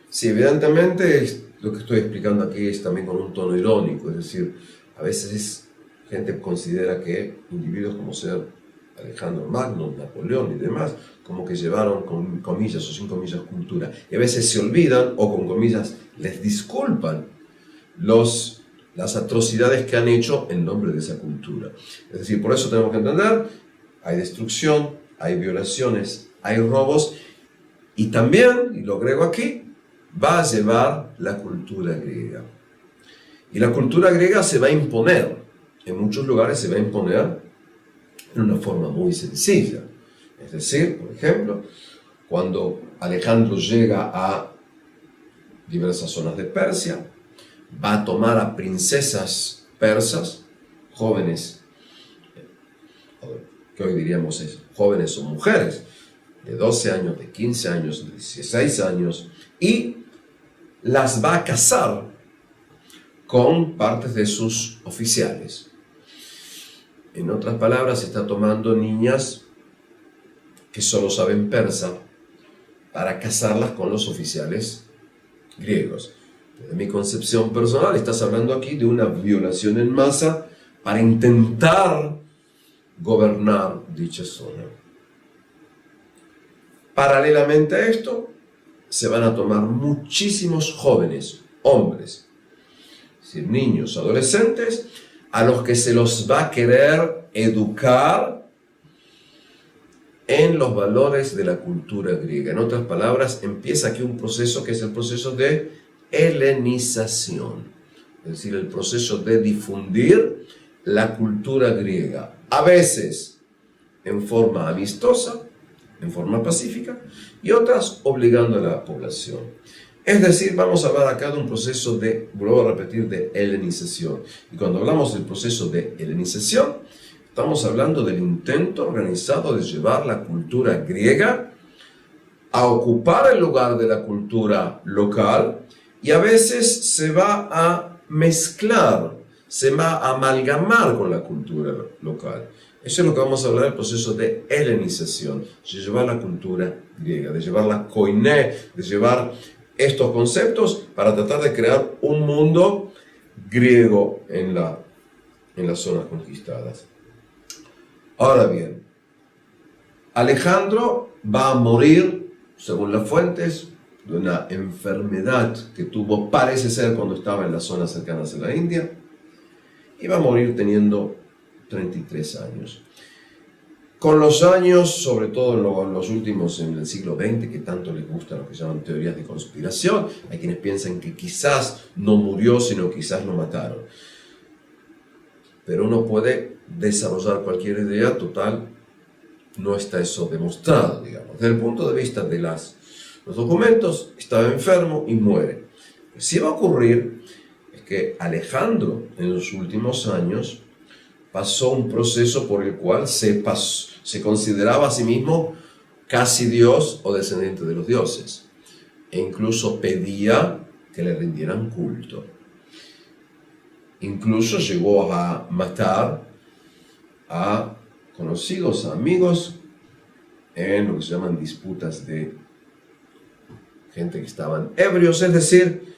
Sí, evidentemente lo que estoy explicando aquí es también con un tono irónico, es decir, a veces gente considera que individuos como ser Alejandro Magno, Napoleón y demás, como que llevaron con comillas o sin comillas cultura, y a veces se olvidan o con comillas les disculpan las atrocidades que han hecho en nombre de esa cultura. Es decir, por eso tenemos que entender, hay destrucción, hay violaciones, hay robos, y también, y lo agrego aquí, va a llevar la cultura griega. Y la cultura griega se va a imponer, en muchos lugares se va a imponer en una forma muy sencilla. Es decir, por ejemplo, cuando Alejandro llega a diversas zonas de Persia, va a tomar a princesas persas, jóvenes, que hoy diríamos es jóvenes o mujeres, de 12 años, de 15 años, de 16 años, y las va a casar con partes de sus oficiales. En otras palabras, está tomando niñas que solo saben persa para casarlas con los oficiales griegos. Desde mi concepción personal, estás hablando aquí de una violación en masa para intentar gobernar dicha zona. Paralelamente a esto, se van a tomar muchísimos jóvenes, hombres, es decir, niños, adolescentes, a los que se los va a querer educar en los valores de la cultura griega. En otras palabras, empieza aquí un proceso que es el proceso de helenización, es decir, el proceso de difundir la cultura griega, a veces en forma amistosa, en forma pacífica, y otras obligando a la población. Es decir, vamos a hablar acá de un proceso de, vuelvo a repetir, de helenización. Y cuando hablamos del proceso de helenización, estamos hablando del intento organizado de llevar la cultura griega a ocupar el lugar de la cultura local, y a veces se va a mezclar, se va a amalgamar con la cultura local. Eso es lo que vamos a hablar del proceso de helenización, de llevar la cultura griega, de llevar la koiné, de llevar estos conceptos para tratar de crear un mundo griego en las zonas conquistadas. Ahora bien, Alejandro va a morir, según las fuentes, de una enfermedad que tuvo, parece ser, cuando estaba en las zonas cercanas a la India, y va a morir teniendo 33 años. Con los años, sobre todo en los últimos, en el siglo XX, que tanto les gusta lo que llaman teorías de conspiración, hay quienes piensan que quizás no murió, sino quizás lo mataron. Pero uno puede desarrollar cualquier idea, total, no está eso demostrado, digamos. Desde el punto de vista de los documentos, estaba enfermo y muere. Lo que sí va a ocurrir es que Alejandro, en los últimos años, pasó un proceso por el cual se consideraba a sí mismo casi Dios o descendiente de los dioses, e incluso pedía que le rindieran culto. Incluso llegó a matar a conocidos, amigos, en lo que se llaman disputas de gente que estaban ebrios, es decir,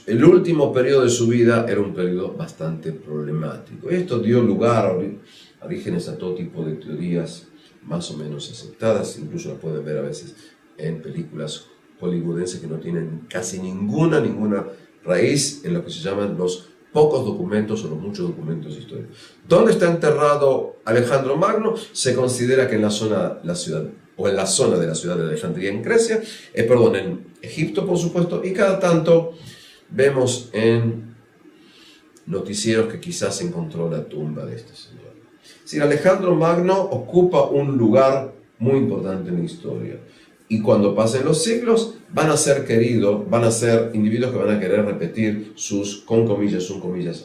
el último periodo de su vida era un periodo bastante problemático. Esto dio lugar a orígenes a todo tipo de teorías más o menos aceptadas, incluso las pueden ver a veces en películas hollywoodenses que no tienen casi ninguna raíz en lo que se llaman los pocos documentos o los muchos documentos históricos. ¿Dónde está enterrado Alejandro Magno? Se considera que en la zona de la ciudad de Alejandría en Grecia, en Egipto, por supuesto, y cada tanto vemos en noticieros que quizás se encontró la tumba de este señor. Es decir, Alejandro Magno ocupa un lugar muy importante en la historia. Y cuando pasen los siglos, van a ser individuos que van a querer repetir sus, con comillas,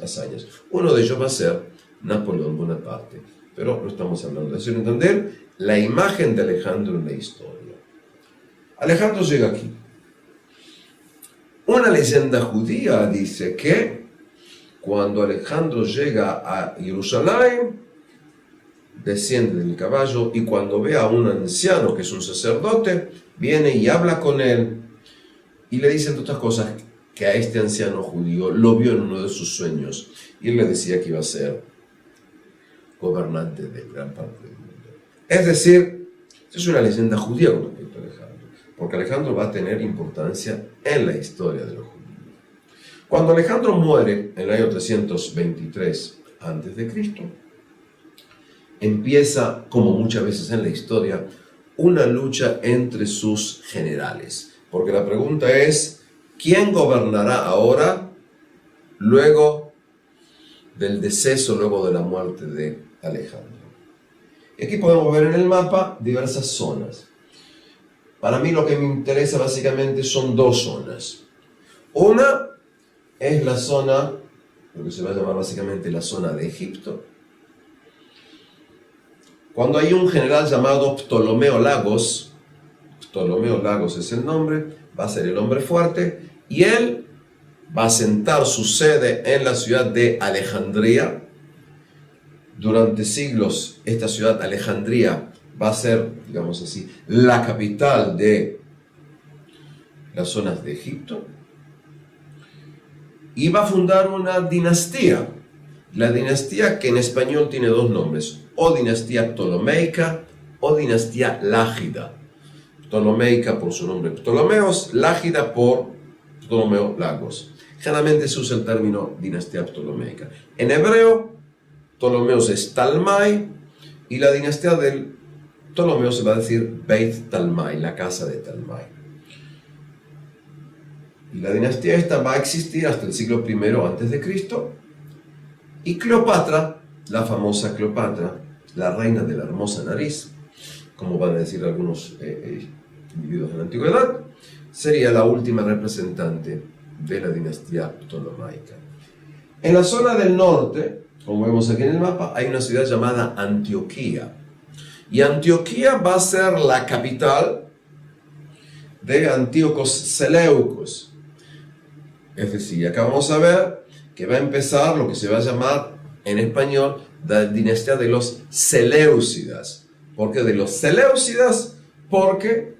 hazañas. Uno de ellos va a ser Napoleón Bonaparte. Pero no estamos hablando de eso, sino entender la imagen de Alejandro en la historia. Alejandro llega aquí. Una leyenda judía dice que cuando Alejandro llega a Jerusalén, desciende del caballo y cuando ve a un anciano que es un sacerdote, viene y habla con él y le dice, entre otras cosas, que a este anciano judío lo vio en uno de sus sueños y él le decía que iba a ser gobernante de gran parte del mundo. Es decir, es una leyenda judía con respecto a Alejandro, porque Alejandro va a tener importancia en la historia de los judíos. Cuando Alejandro muere en el año 323 a.C., empieza, como muchas veces en la historia, una lucha entre sus generales. Porque la pregunta es, ¿quién gobernará ahora luego del deceso, luego de la muerte de Alejandro? Y aquí podemos ver en el mapa diversas zonas. Para mí lo que me interesa básicamente son dos zonas. Una es la zona, lo que se va a llamar básicamente la zona de Egipto, cuando hay un general llamado Ptolomeo Lagos es el nombre, va a ser el hombre fuerte, y él va a asentar su sede en la ciudad de Alejandría. Durante siglos, esta ciudad, Alejandría, va a ser, digamos así, la capital de las zonas de Egipto, y va a fundar una dinastía. La dinastía que en español tiene dos nombres, o dinastía ptolomeica o dinastía lágida. Ptolomeica por su nombre Ptolomeos, lágida por Ptolomeo Lagos. Generalmente se usa el término dinastía ptolomeica. En hebreo, Ptolomeos es Talmai, y la dinastía del Ptolomeo se va a decir Beit Talmai, la casa de Talmai. Y la dinastía esta va a existir hasta el siglo I a.C., y Cleopatra, la famosa Cleopatra, la reina de la hermosa nariz, como van a decir algunos individuos de la antigüedad, sería la última representante de la dinastía ptolomaica. En la zona del norte, como vemos aquí en el mapa, hay una ciudad llamada Antioquía. Y Antioquía va a ser la capital de Antíocos Seleucos. Es decir, acá vamos a ver que va a empezar lo que se va a llamar en español la dinastía de los Seleucidas. ¿Por qué de los Seleucidas? Porque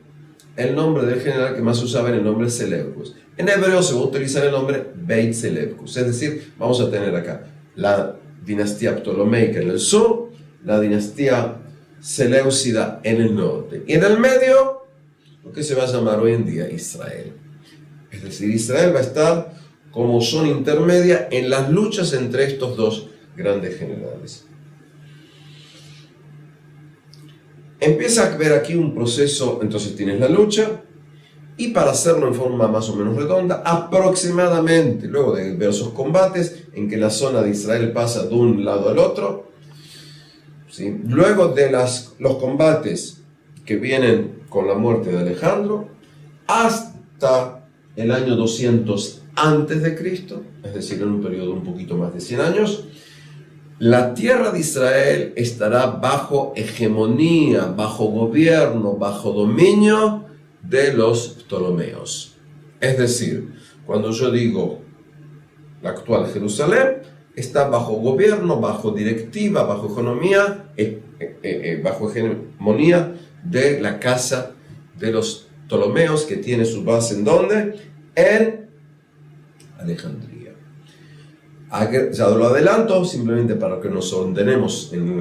el nombre del general que más usaba era el nombre Seleucus. En hebreo se va a utilizar el nombre Beit Seleucus. Es decir, vamos a tener acá la dinastía ptolomeica en el sur, la dinastía Seleucida en el norte. Y en el medio, lo que se va a llamar hoy en día Israel. Es decir, Israel va a estar como zona intermedia en las luchas entre estos dos grandes generales. Empieza a ver aquí un proceso, entonces tienes la lucha, y para hacerlo en forma más o menos redonda, aproximadamente, luego de diversos combates, en que la zona de Israel pasa de un lado al otro, ¿sí? Luego de los combates que vienen con la muerte de Alejandro, hasta el año 200 antes de Cristo, es decir, en un periodo un poquito más de 100 años, la tierra de Israel estará bajo hegemonía, bajo gobierno, bajo dominio de los Ptolomeos. Es decir, cuando yo digo la actual Jerusalén, está bajo gobierno, bajo directiva, bajo economía, bajo hegemonía de la casa de los Ptolomeos, que tiene su base ¿en dónde? En Alejandría. Ya lo adelanto, simplemente para que nos ordenemos en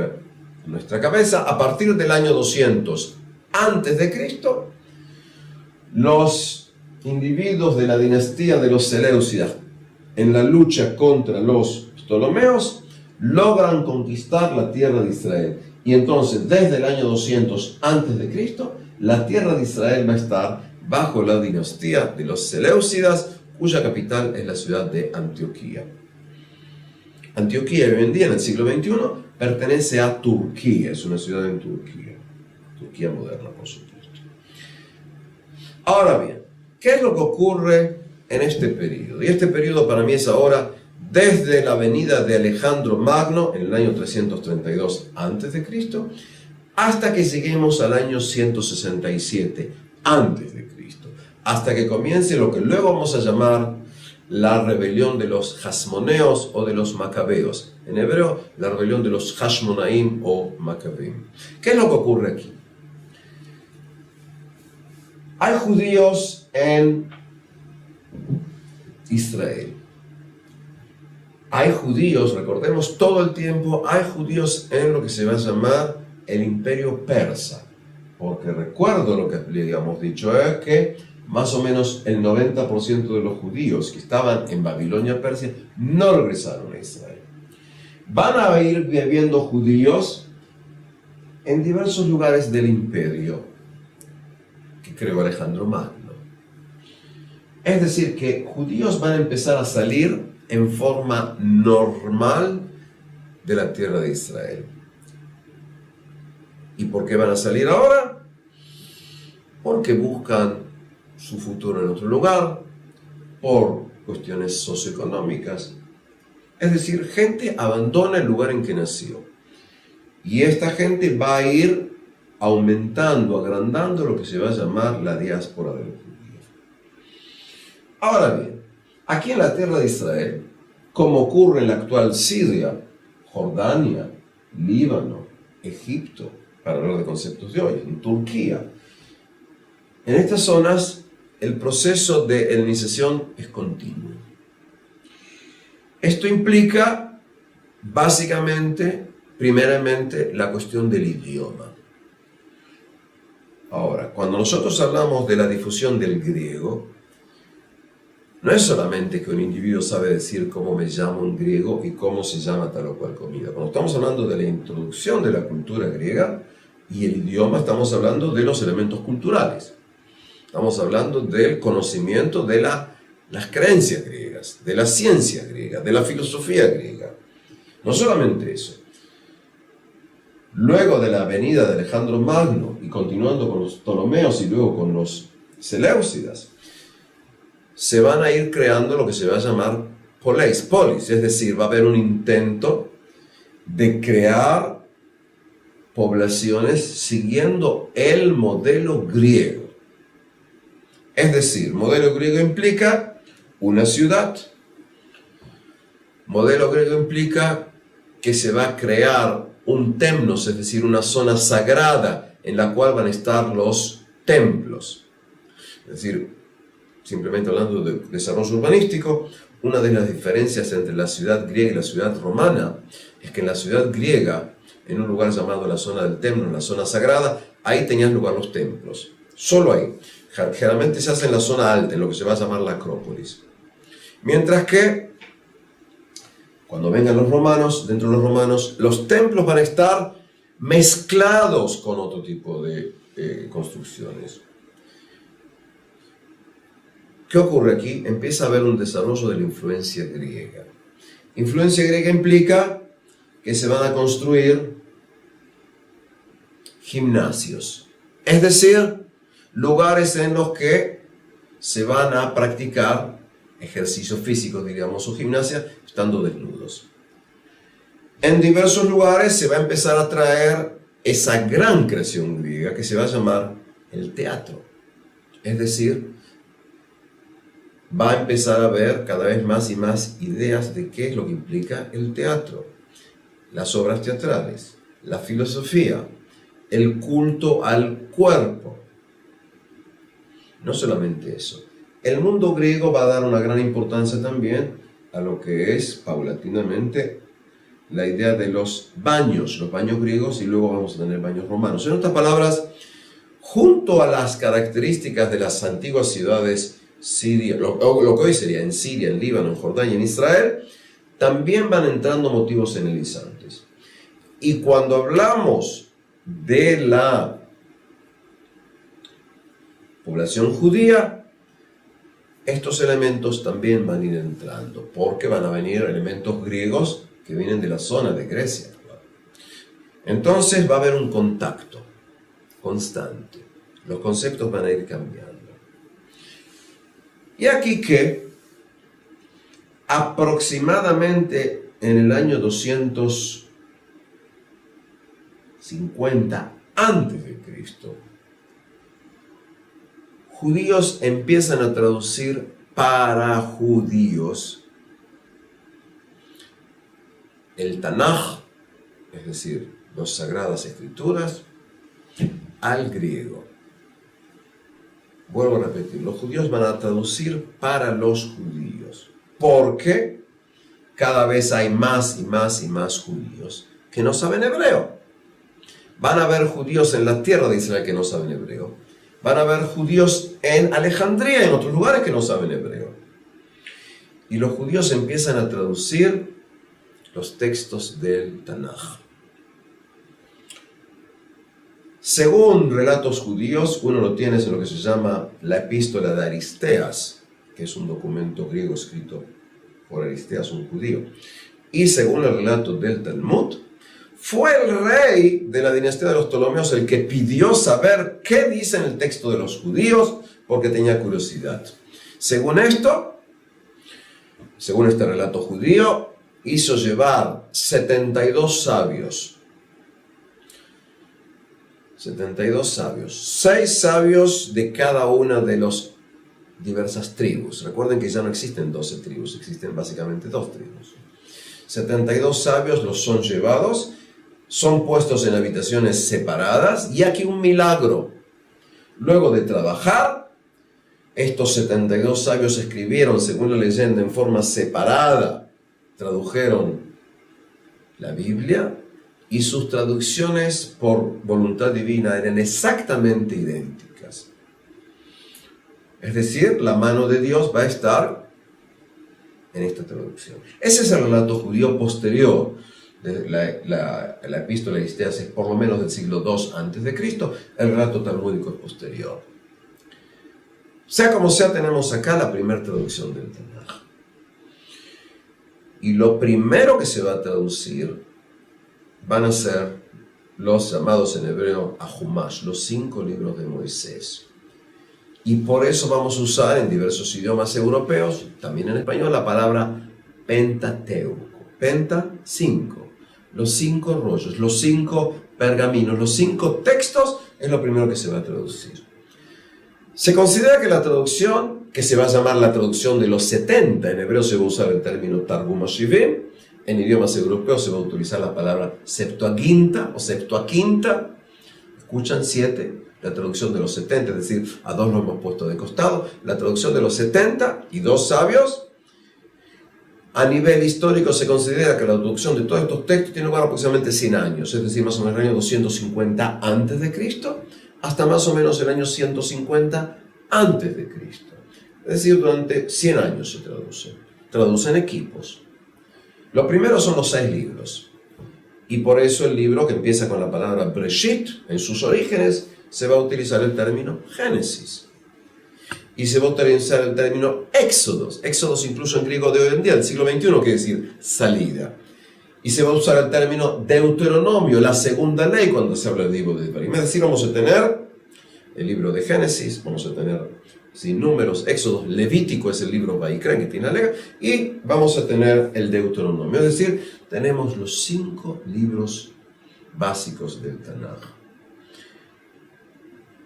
nuestra cabeza. A partir del año 200 antes de Cristo, los individuos de la dinastía de los Seleucidas, en la lucha contra los Ptolomeos, logran conquistar la tierra de Israel. Y entonces, desde el año 200 antes de Cristo, la tierra de Israel va a estar bajo la dinastía de los Seleucidas, cuya capital es la ciudad de Antioquía. Antioquía hoy en día, en el siglo XXI, pertenece a Turquía, es una ciudad en Turquía, Turquía moderna, por supuesto. Ahora bien, ¿qué es lo que ocurre en este periodo? Y este periodo para mí es ahora desde la venida de Alejandro Magno en el año 332 a.C. hasta que lleguemos al año 167 a.C., hasta que comience lo que luego vamos a llamar la rebelión de los Hasmoneos o de los Macabeos. En hebreo, la rebelión de los Hashmonaim o Macabeim. ¿Qué es lo que ocurre aquí? Hay judíos en Israel. Hay judíos, recordemos todo el tiempo, hay judíos en lo que se va a llamar el imperio persa. Porque recuerdo lo que habíamos dicho, es que más o menos el 90% de los judíos que estaban en Babilonia, Persia, no regresaron a Israel. Van a ir viviendo judíos en diversos lugares del imperio que creó Alejandro Magno. Es decir, que judíos van a empezar a salir en forma normal de la tierra de Israel. ¿Y por qué van a salir ahora? Porque buscan su futuro en otro lugar, por cuestiones socioeconómicas. Es decir, gente abandona el lugar en que nació. Y esta gente va a ir aumentando, agrandando lo que se va a llamar la diáspora de los judíos. Ahora bien, aquí en la tierra de Israel, como ocurre en la actual Siria, Jordania, Líbano, Egipto, para hablar de conceptos de hoy, en Turquía, en estas zonas el proceso de helenización es continuo. Esto implica básicamente, primeramente, la cuestión del idioma. Ahora, cuando nosotros hablamos de la difusión del griego, no es solamente que un individuo sabe decir cómo me llamo en griego y cómo se llama tal o cual comida. Cuando estamos hablando de la introducción de la cultura griega y el idioma, estamos hablando de los elementos culturales. Estamos hablando del conocimiento de las creencias griegas, de la ciencia griega, de la filosofía griega. No solamente eso. Luego de la venida de Alejandro Magno y continuando con los Ptolomeos y luego con los Seleucidas, se van a ir creando lo que se va a llamar polis, es decir, va a haber un intento de crear poblaciones siguiendo el modelo griego. Es decir, modelo griego implica una ciudad. Modelo griego implica que se va a crear un templos, es decir, una zona sagrada en la cual van a estar los templos. Es decir, simplemente hablando de desarrollo urbanístico, una de las diferencias entre la ciudad griega y la ciudad romana es que en la ciudad griega, en un lugar llamado la zona del templo, en la zona sagrada, ahí tenían lugar los templos. Solo ahí. Generalmente se hace en la zona alta, en lo que se va a llamar la Acrópolis. Mientras que, cuando vengan los romanos, dentro de los romanos, los templos van a estar mezclados con otro tipo de construcciones. ¿Qué ocurre aquí? Empieza a haber un desarrollo de la influencia griega. Influencia griega implica que se van a construir gimnasios. Es decir, lugares en los que se van a practicar ejercicios físicos, diríamos, o gimnasia, estando desnudos. En diversos lugares se va a empezar a traer esa gran creación griega que se va a llamar el teatro. Es decir, va a empezar a haber cada vez más y más ideas de qué es lo que implica el teatro, las obras teatrales, la filosofía, el culto al cuerpo. No solamente eso. El mundo griego va a dar una gran importancia también a lo que es paulatinamente la idea de los baños griegos, y luego vamos a tener baños romanos. En otras palabras, junto a las características de las antiguas ciudades Siria, lo que hoy sería en Siria, en Líbano, en Jordania, en Israel, también van entrando motivos señalizantes. Y cuando hablamos de la población judía, estos elementos también van a ir entrando, porque van a venir elementos griegos que vienen de la zona de Grecia. Entonces va a haber un contacto constante. Los conceptos van a ir cambiando. Y aquí que aproximadamente en el año 250 a.C., judíos empiezan a traducir para judíos el Tanaj, es decir, las Sagradas Escrituras, al griego. Vuelvo a repetir, los judíos van a traducir para los judíos, porque cada vez hay más y más y más judíos que no saben hebreo. Van a haber judíos en la tierra de Israel que no saben hebreo. Van a haber judíos en Alejandría y en otros lugares que no saben hebreo. Y los judíos empiezan a traducir los textos del Tanaj. Según relatos judíos, uno lo tiene en lo que se llama la Epístola de Aristeas, que es un documento griego escrito por Aristeas, un judío. Y según el relato del Talmud, fue el rey de la dinastía de los Ptolomeos el que pidió saber qué dice en el texto de los judíos, porque tenía curiosidad. Según esto, según este relato judío, hizo llevar 72 sabios. 72 sabios. 6 sabios de cada una de las diversas tribus. Recuerden que ya no existen 12 tribus, existen básicamente 2 tribus. 72 sabios los son llevados, son puestos en habitaciones separadas, y aquí un milagro. Luego de trabajar, estos 72 sabios escribieron, según la leyenda, en forma separada, tradujeron la Biblia, y sus traducciones por voluntad divina eran exactamente idénticas. Es decir, la mano de Dios va a estar en esta traducción. Ese es el relato judío posterior. La Epístola de Aristeas es por lo menos del siglo II a.C., el relato talmúdico es posterior. Sea como sea, tenemos acá la primera traducción del Tanaj. Y lo primero que se va a traducir van a ser los llamados en hebreo Ahumash, los 5 libros de Moisés. Y por eso vamos a usar en diversos idiomas europeos, también en español, la palabra Pentateuco. Penta, 5. Los 5 rollos, los 5 pergaminos, los 5 textos es lo primero que se va a traducir. Se considera que la traducción, que se va a llamar la traducción de los 70, en hebreo se va a usar el término Targum Hashivim, en idiomas europeos se va a utilizar la palabra Septuaginta o Septuaquinta, escuchan 7, la traducción de los 70, es decir, a 2 lo hemos puesto de costado, la traducción de los 70 y 2 sabios. A nivel histórico se considera que la traducción de todos estos textos tiene lugar aproximadamente 100 años, es decir, más o menos el año 250 a.C. hasta más o menos el año 150 a.C. Es decir, durante 100 años se traducen equipos. Los primeros son los 6 libros, y por eso el libro que empieza con la palabra Breshit, en sus orígenes, se va a utilizar el término Génesis. Y se va a utilizar el término Éxodos. Éxodos incluso en griego de hoy en día, del siglo XXI, quiere decir salida. Y se va a usar el término Deuteronomio, la segunda ley, cuando se habla del libro de Devarim. Es decir, vamos a tener el libro de Génesis, vamos a tener Números, Éxodos, Levítico es el libro Vaikra que tiene la ley, y vamos a tener el Deuteronomio. Es decir, tenemos los 5 libros básicos del Tanaj.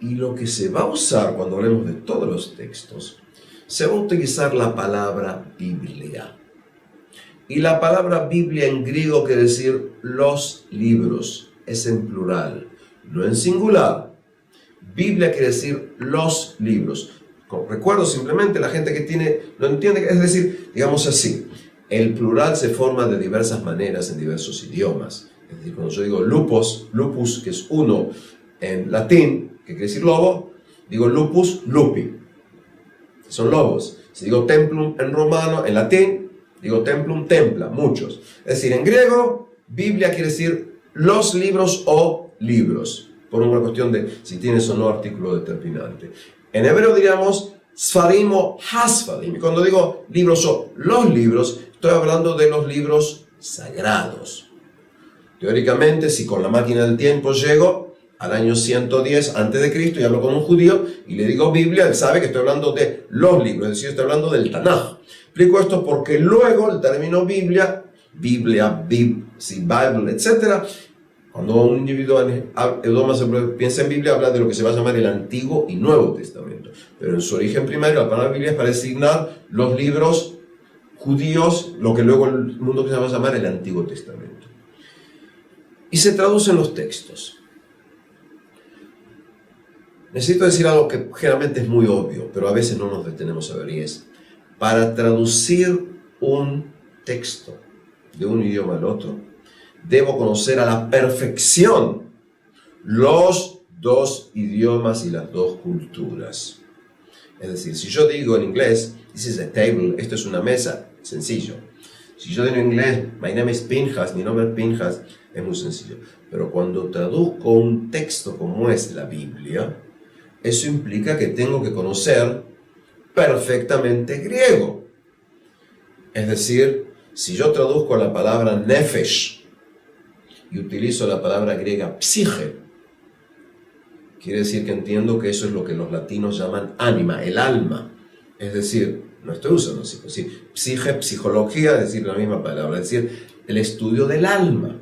Y lo que se va a usar cuando hablemos de todos los textos, se va a utilizar la palabra Biblia. Y la palabra Biblia en griego quiere decir los libros, es en plural, no en singular. Biblia quiere decir los libros. Recuerdo simplemente la gente que no entiende, es decir, digamos así, el plural se forma de diversas maneras en diversos idiomas. Es decir, cuando yo digo lupus, que es uno en latín, que quiere decir lobo, digo lupus, lupi, que son lobos. Si digo templum en romano, en latín, digo templum, templa, muchos. Es decir, en griego, Biblia quiere decir los libros o libros, por una cuestión de si tienes o no artículo determinante. En hebreo diríamos sfarim o hasfarim. Y cuando digo libros o los libros, estoy hablando de los libros sagrados. Teóricamente, si con la máquina del tiempo llego al año 110 a.C. y hablo con un judío y le digo Biblia, él sabe que estoy hablando de los libros, es decir, estoy hablando del Tanaj. Explico esto porque luego el término Biblia, Bible, etc., cuando un individuo en idioma se piensa en Biblia, habla de lo que se va a llamar el Antiguo y Nuevo Testamento. Pero en su origen primario, la palabra Biblia es para designar los libros judíos, lo que luego el mundo se va a llamar el Antiguo Testamento. Y se traducen los textos. Necesito decir algo que generalmente es muy obvio, pero a veces no nos detenemos a ver, y es, para traducir un texto de un idioma al otro, debo conocer a la perfección los dos idiomas y las dos culturas. Es decir, si yo digo en inglés, this is a table, esto es una mesa, sencillo. Si yo digo en inglés, my name is Pinchas, mi nombre es Pinchas, es muy sencillo. Pero cuando traduzco un texto como es la Biblia, eso implica que tengo que conocer perfectamente griego. Es decir, si yo traduzco la palabra nefesh y utilizo la palabra griega psique, quiere decir que entiendo que eso es lo que los latinos llaman ánima, el alma. Es decir, no estoy usando psique, psicología, es decir, la misma palabra, es decir, el estudio del alma.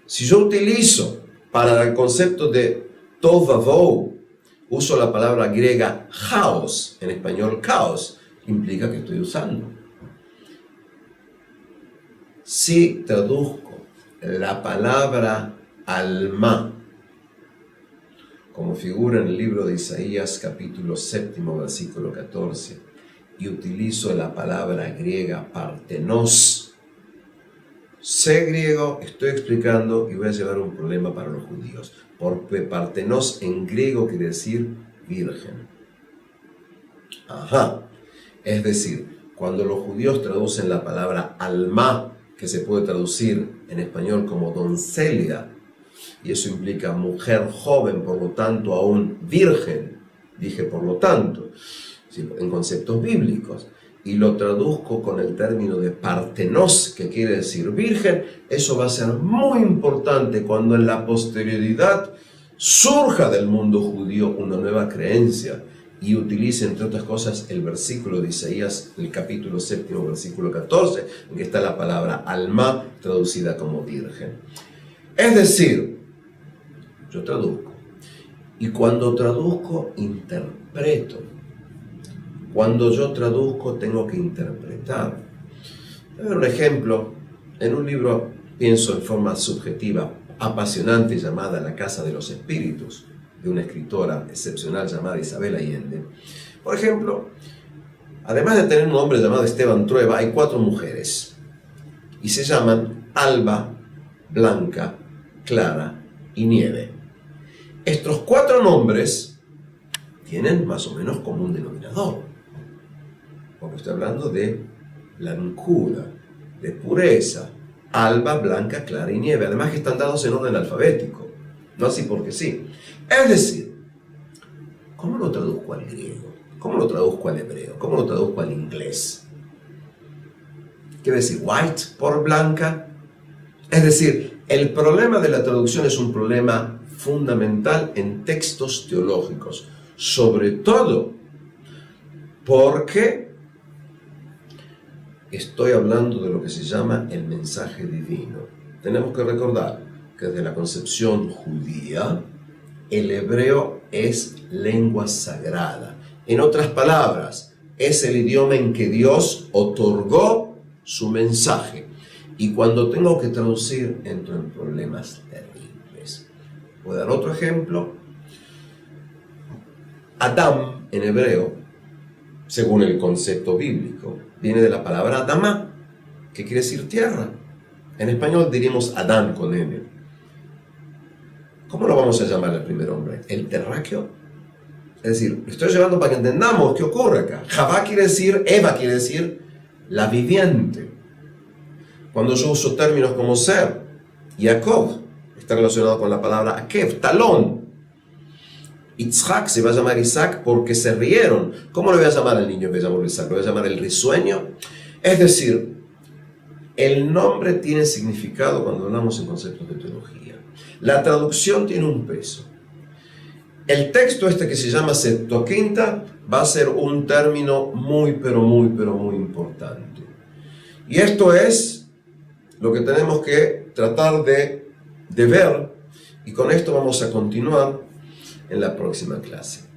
Si yo utilizo para el concepto de tovavou, uso la palabra griega chaos, en español caos, implica que estoy usando. Si traduzco la palabra alma, como figura en el libro de Isaías, capítulo 7, versículo 14, y utilizo la palabra griega partenos, sé griego, estoy explicando y voy a llevar un problema para los judíos, porque partenos en griego quiere decir virgen. Es decir, cuando los judíos traducen la palabra alma, que se puede traducir en español como doncella, y eso implica mujer joven, por lo tanto aún virgen, dije por lo tanto, en conceptos bíblicos, y lo traduzco con el término de partenos, que quiere decir virgen, eso va a ser muy importante cuando en la posterioridad surja del mundo judío una nueva creencia y utilice, entre otras cosas, el versículo de Isaías, el capítulo 7, versículo 14, en que está la palabra alma traducida como virgen. Es decir, yo traduzco, y cuando traduzco, interpreto. Cuando yo traduzco, tengo que interpretar. Voy a ver un ejemplo. En un libro, pienso en forma subjetiva, apasionante, llamada La Casa de los Espíritus, de una escritora excepcional llamada Isabel Allende. Por ejemplo, además de tener un hombre llamado Esteban Trueba, hay 4 mujeres, y se llaman Alba, Blanca, Clara y Nieve. Estos 4 nombres tienen más o menos común denominador, porque estoy hablando de blancura, de pureza, Alba, Blanca, Clara y Nieve, además que están dados en orden alfabético, no así porque sí. Es decir, ¿cómo lo traduzco al griego? ¿Cómo lo traduzco al hebreo? ¿Cómo lo traduzco al inglés? ¿Quiere decir white por blanca? Es decir, el problema de la traducción es un problema fundamental en textos teológicos, sobre todo porque estoy hablando de lo que se llama el mensaje divino. Tenemos que recordar que desde la concepción judía, el hebreo es lengua sagrada. En otras palabras, es el idioma en que Dios otorgó su mensaje. Y cuando tengo que traducir, entro en problemas terribles. Voy a dar otro ejemplo. Adam, en hebreo, según el concepto bíblico. Viene de la palabra Adamá, que quiere decir tierra. En español diríamos Adán con N. ¿Cómo lo vamos a llamar al primer hombre? ¿El terráqueo? Es decir, lo estoy llevando para que entendamos qué ocurre acá. Javá quiere decir, Eva quiere decir la viviente. Cuando yo uso términos como ser, Jacob está relacionado con la palabra Akev, talón. Yitzhak se va a llamar Isaac porque se rieron. ¿Cómo le voy a llamar al niño que llamó Isaac? ¿Lo voy a llamar el risueño? Es decir, el nombre tiene significado cuando hablamos en conceptos de teología. La traducción tiene un peso. El texto este que se llama Septuaginta va a ser un término muy importante. Y esto es lo que tenemos que tratar de ver, y con esto vamos a continuar en la próxima clase.